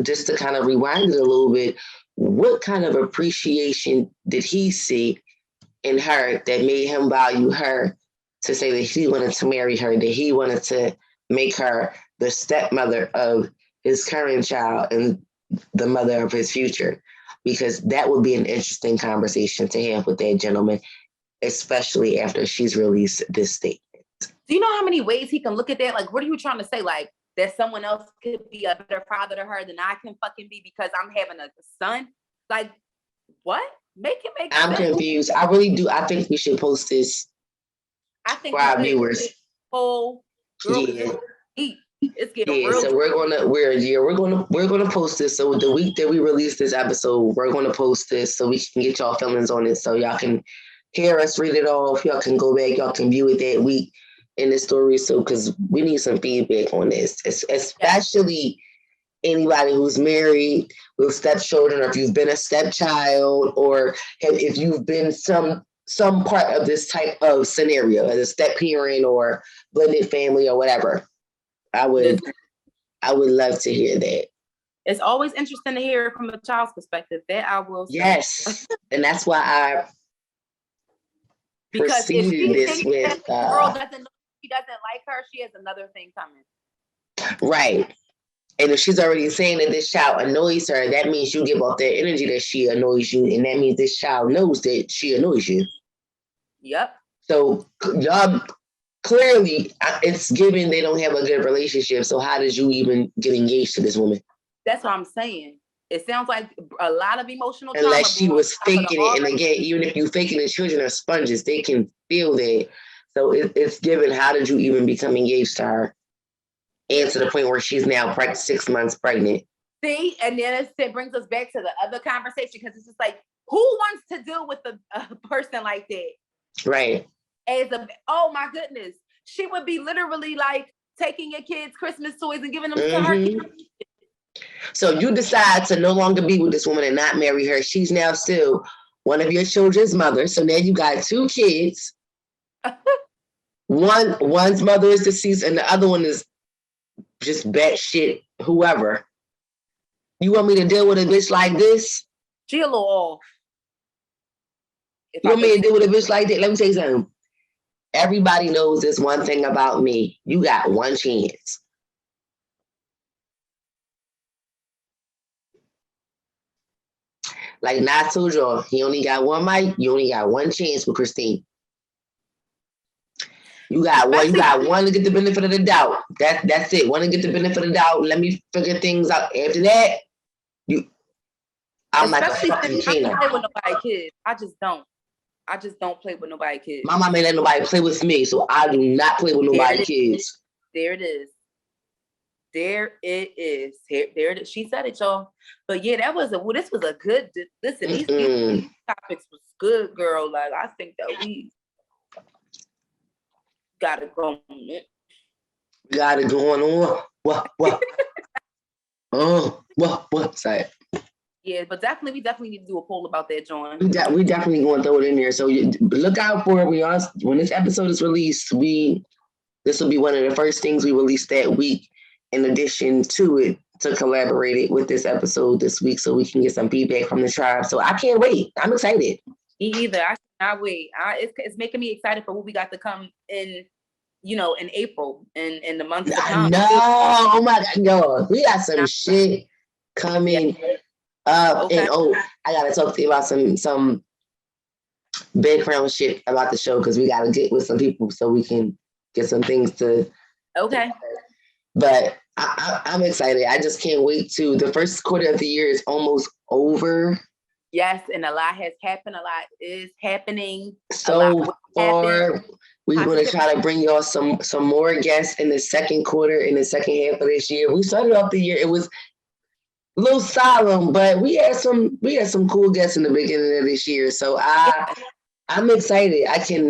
just to kind of rewind it a little bit, what kind of appreciation did he see in her that made him value her to say that he wanted to marry her, that he wanted to make her the stepmother of his current child and the mother of his future? Because that would be an interesting conversation to have with that gentleman, especially after she's released this statement. Do you know how many ways he can look at that? Like, what are you trying to say? Like, that someone else could be a better father to her than I can fucking be because I'm having a son? Like, what? Make it make sense. I'm confused. I really do. I think we should post this for our viewers. Oh, girl, it's getting real. So we're gonna post this. So the week that we release this episode, we're gonna post this so we can get y'all feelings on it, so y'all can hear us read it off. Y'all can go back. Y'all can view it that week in the story. So because we need some feedback on this, especially anybody who's married with stepchildren, or if you've been a stepchild, or if you've been some part of this type of scenario as a step parent or blended family or whatever. I would love to hear that. It's always interesting to hear from a child's perspective. That I will say. Yes. And that's why I preceded this with the girl doesn't know she doesn't like her, she has another thing coming. Right. And if she's already saying that this child annoys her, that means you give off that energy that she annoys you, and that means this child knows that she annoys you. Yep. So y'all clearly, it's given they don't have a good relationship. So how did you even get engaged to this woman? That's what I'm saying. It sounds like a lot of emotional trauma. Unless she was faking it. And again, even if you're faking it, children are sponges. They can feel that. So it's given, how did you even become engaged to her? And to the point where she's now 6 months pregnant. See, and then it brings us back to the other conversation, because it's just like, who wants to deal with a person like that? Right. Oh my goodness. She would be literally like taking your kids' Christmas toys and giving them to her kids. So you decide to no longer be with this woman and not marry her. She's now still one of your children's mother. So now you got 2 kids. One's mother is deceased and the other one is just batshit whoever. You want me to deal with a bitch like this? She a little off. You want me to deal with a bitch like that? Let me tell you something. Everybody knows this one thing about me. You got one chance. Like Nas told y'all, he only got one mic. You only got one chance with Christine. You got one to get the benefit of the doubt. That's it. One to get the benefit of the doubt. Let me figure things out. After that, I'm like a fucking king. I don't play with nobody's kids. I just don't play with nobody's kids. My mom ain't let nobody play with me, so I do not play with nobody's kids. There it is. There it is. There it is. She said it, y'all. But yeah, this was a good. Listen, these topics was good, girl. Like I think that we got it going on. Got it going on. What? What? Sorry. Yeah, but we definitely need to do a poll about that, John. We definitely going to throw it in there. So look out for it. When this episode is released, this will be one of the first things we release that week. In addition to it, to collaborate it with this episode this week, so we can get some feedback from the tribe. So I can't wait. I'm excited. Me either. I cannot wait. It's making me excited for what we got to come in. In April and in the months to come. No, oh my God, no, we got some shit coming up, okay. And I gotta talk to you about some background shit about the show because we gotta get with some people so we can get some things to. Okay. But I'm excited. I just can't wait to. The first quarter of the year is almost over. Yes, and a lot has happened. A lot is happening. So far, we're going to try to bring y'all some more guests in the second quarter, in the second half of this year. We started off the year, it was a little solemn, but we had some cool guests in the beginning of this year. So I'm excited. I can't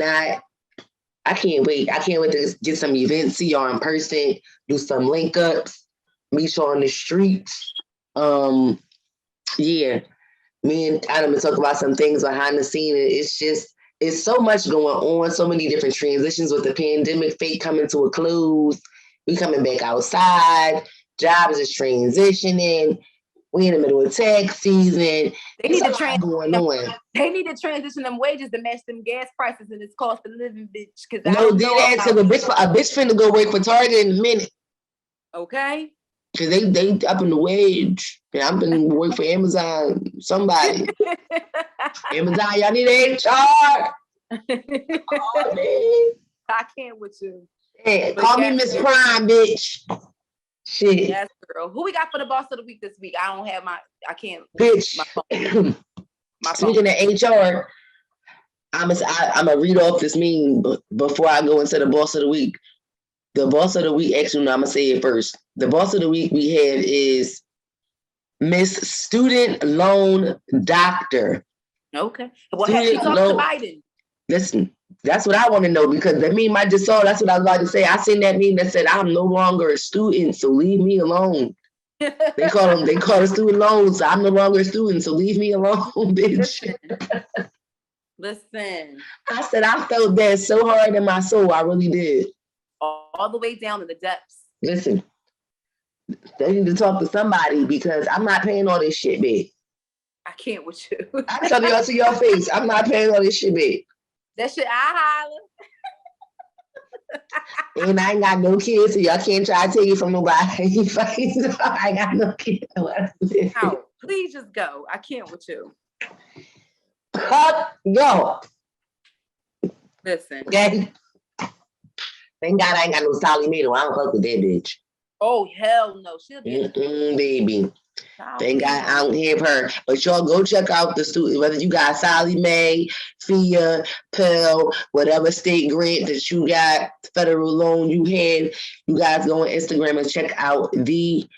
wait. I can't wait to get some events, see y'all in person, do some link ups, meet y'all on the streets. Yeah. Me and Adam will talk about some things behind the scene. It's so much going on, so many different transitions with the pandemic fate coming to a close. We coming back outside. Jobs is transitioning. We in the middle of tax season. They need to transition them wages to match them gas prices and its cost of living, bitch. Because a bitch finna go work for Target in a minute. Okay. Because they up in the wage. And I'm gonna work for Amazon. Somebody. Amazon, y'all need HR. Oh, man. I can't with you. Hey, call me Miss Prime, bitch. Shit. Yes, girl. Who we got for the boss of the week this week? I can't. Bitch. Speaking of HR, I'm gonna read off this meme before I go into the boss of the week. The boss of the week, actually, no, I'm gonna say it first. The boss of the week we have is Miss Student Loan Doctor. Okay. Well, has she talked to Biden? Listen, that's what I want to know because that meme I just saw, that's what I was about to say. I seen that meme that said, I'm no longer a student, so leave me alone. They call it student loans. So I'm no longer a student, so leave me alone, bitch. Listen. I said, I felt that so hard in my soul. I really did. All the way down to the depths. Listen, they need to talk to somebody because I'm not paying all this shit, bitch. I can't with you. I tell y'all to your face, I'm not paying all this shit, bitch. That shit, I holler. And I ain't got no kids, so y'all can't try to take it from nobody. I ain't got no kids. Oh, please just go. I can't with you. Go. Listen. Okay. Thank God I ain't got no Sally Mito. I don't fuck with that bitch. Oh, hell no. She'll be baby. Thank God I don't have her. But y'all go check out the student, whether you got Sally Mae, FIA, Pell, whatever state grant that you got, federal loan you had, you guys go on Instagram and check out the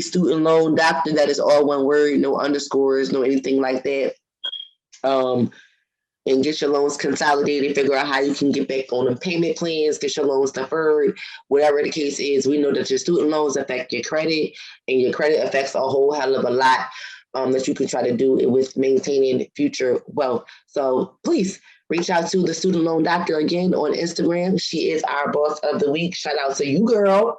student loan doctor. That is all one word, no underscores, no anything like that. And and get your loans consolidated, figure out how you can get back on the payment plans, get your loans deferred, whatever the case is. We know that your student loans affect your credit, and your credit affects a whole hell of a lot that you can try to do with maintaining future wealth. So please reach out to the student loan doctor again on Instagram. She is our boss of the week. Shout out to you, girl,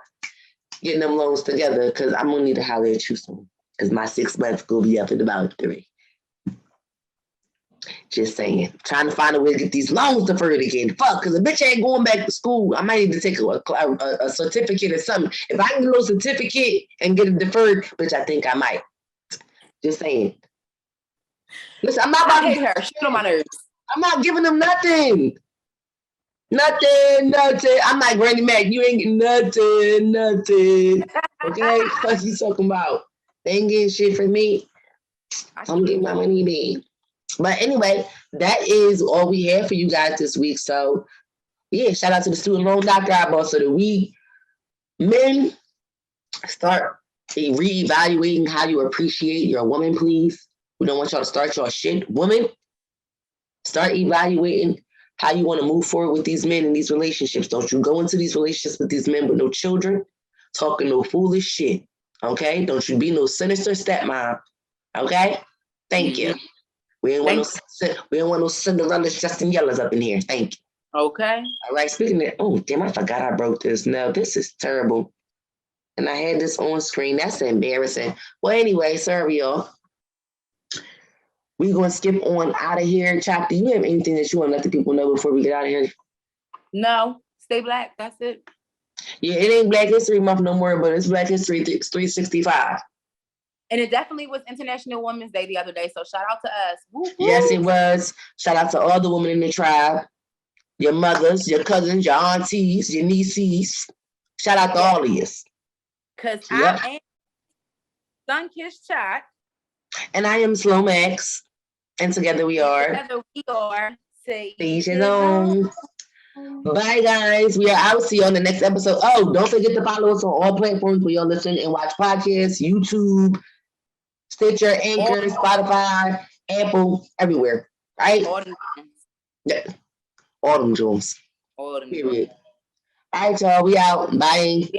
getting them loans together, because I'm going to need to holler at you soon, because my 6 months will be up in about 3. Just saying. Trying to find a way to get these loans deferred again. Fuck, because a bitch ain't going back to school. I might need to take a certificate or something. If I can get a little certificate and get it deferred, bitch, I think I might. Just saying. Listen, I'm not about I hate her. She's on my nerves. I'm not giving them nothing. Nothing. I'm like Granny Mac. You ain't getting nothing. Okay? What you talking about? They ain't getting shit from me. I'm getting my money back. But anyway, that is all we have for you guys this week. So, yeah, shout out to the student loan doctor, our boss of the week. Men, start reevaluating how you appreciate your woman, please. We don't want y'all to start your shit. Woman, start evaluating how you want to move forward with these men in these relationships. Don't you go into these relationships with these men with no children, talking no foolish shit. Okay? Don't you be no sinister stepmom. Okay? Thank you. We ain't want no Cinderella's Justin Yellas up in here. Thank you. Okay. All right. Speaking of, oh damn, I forgot I broke this. No, this is terrible. And I had this on screen. That's embarrassing. Well, anyway, sorry, y'all. We're gonna skip on out of here. Chop, do you have anything that you want to let the people know before we get out of here? No. Stay black. That's it. Yeah, it ain't Black History Month no more, but it's Black History 365. And it definitely was International Women's Day the other day. So shout out to us. Woo-hoo. Yes, it was. Shout out to all the women in the tribe, your mothers, your cousins, your aunties, your nieces. Shout out to all of you. Because I am Sun-Kissed Chat. And I am Slow Max. And together we are. Toeachhisown. Bye, guys. We are out. See you on the next episode. Oh, don't forget to follow us on all platforms where y'all listen and watch podcasts, YouTube, Stitcher, Anchor, Spotify, Apple, everywhere. Right? Yeah. All them jewels. Period. All right, y'all. We out. Bye.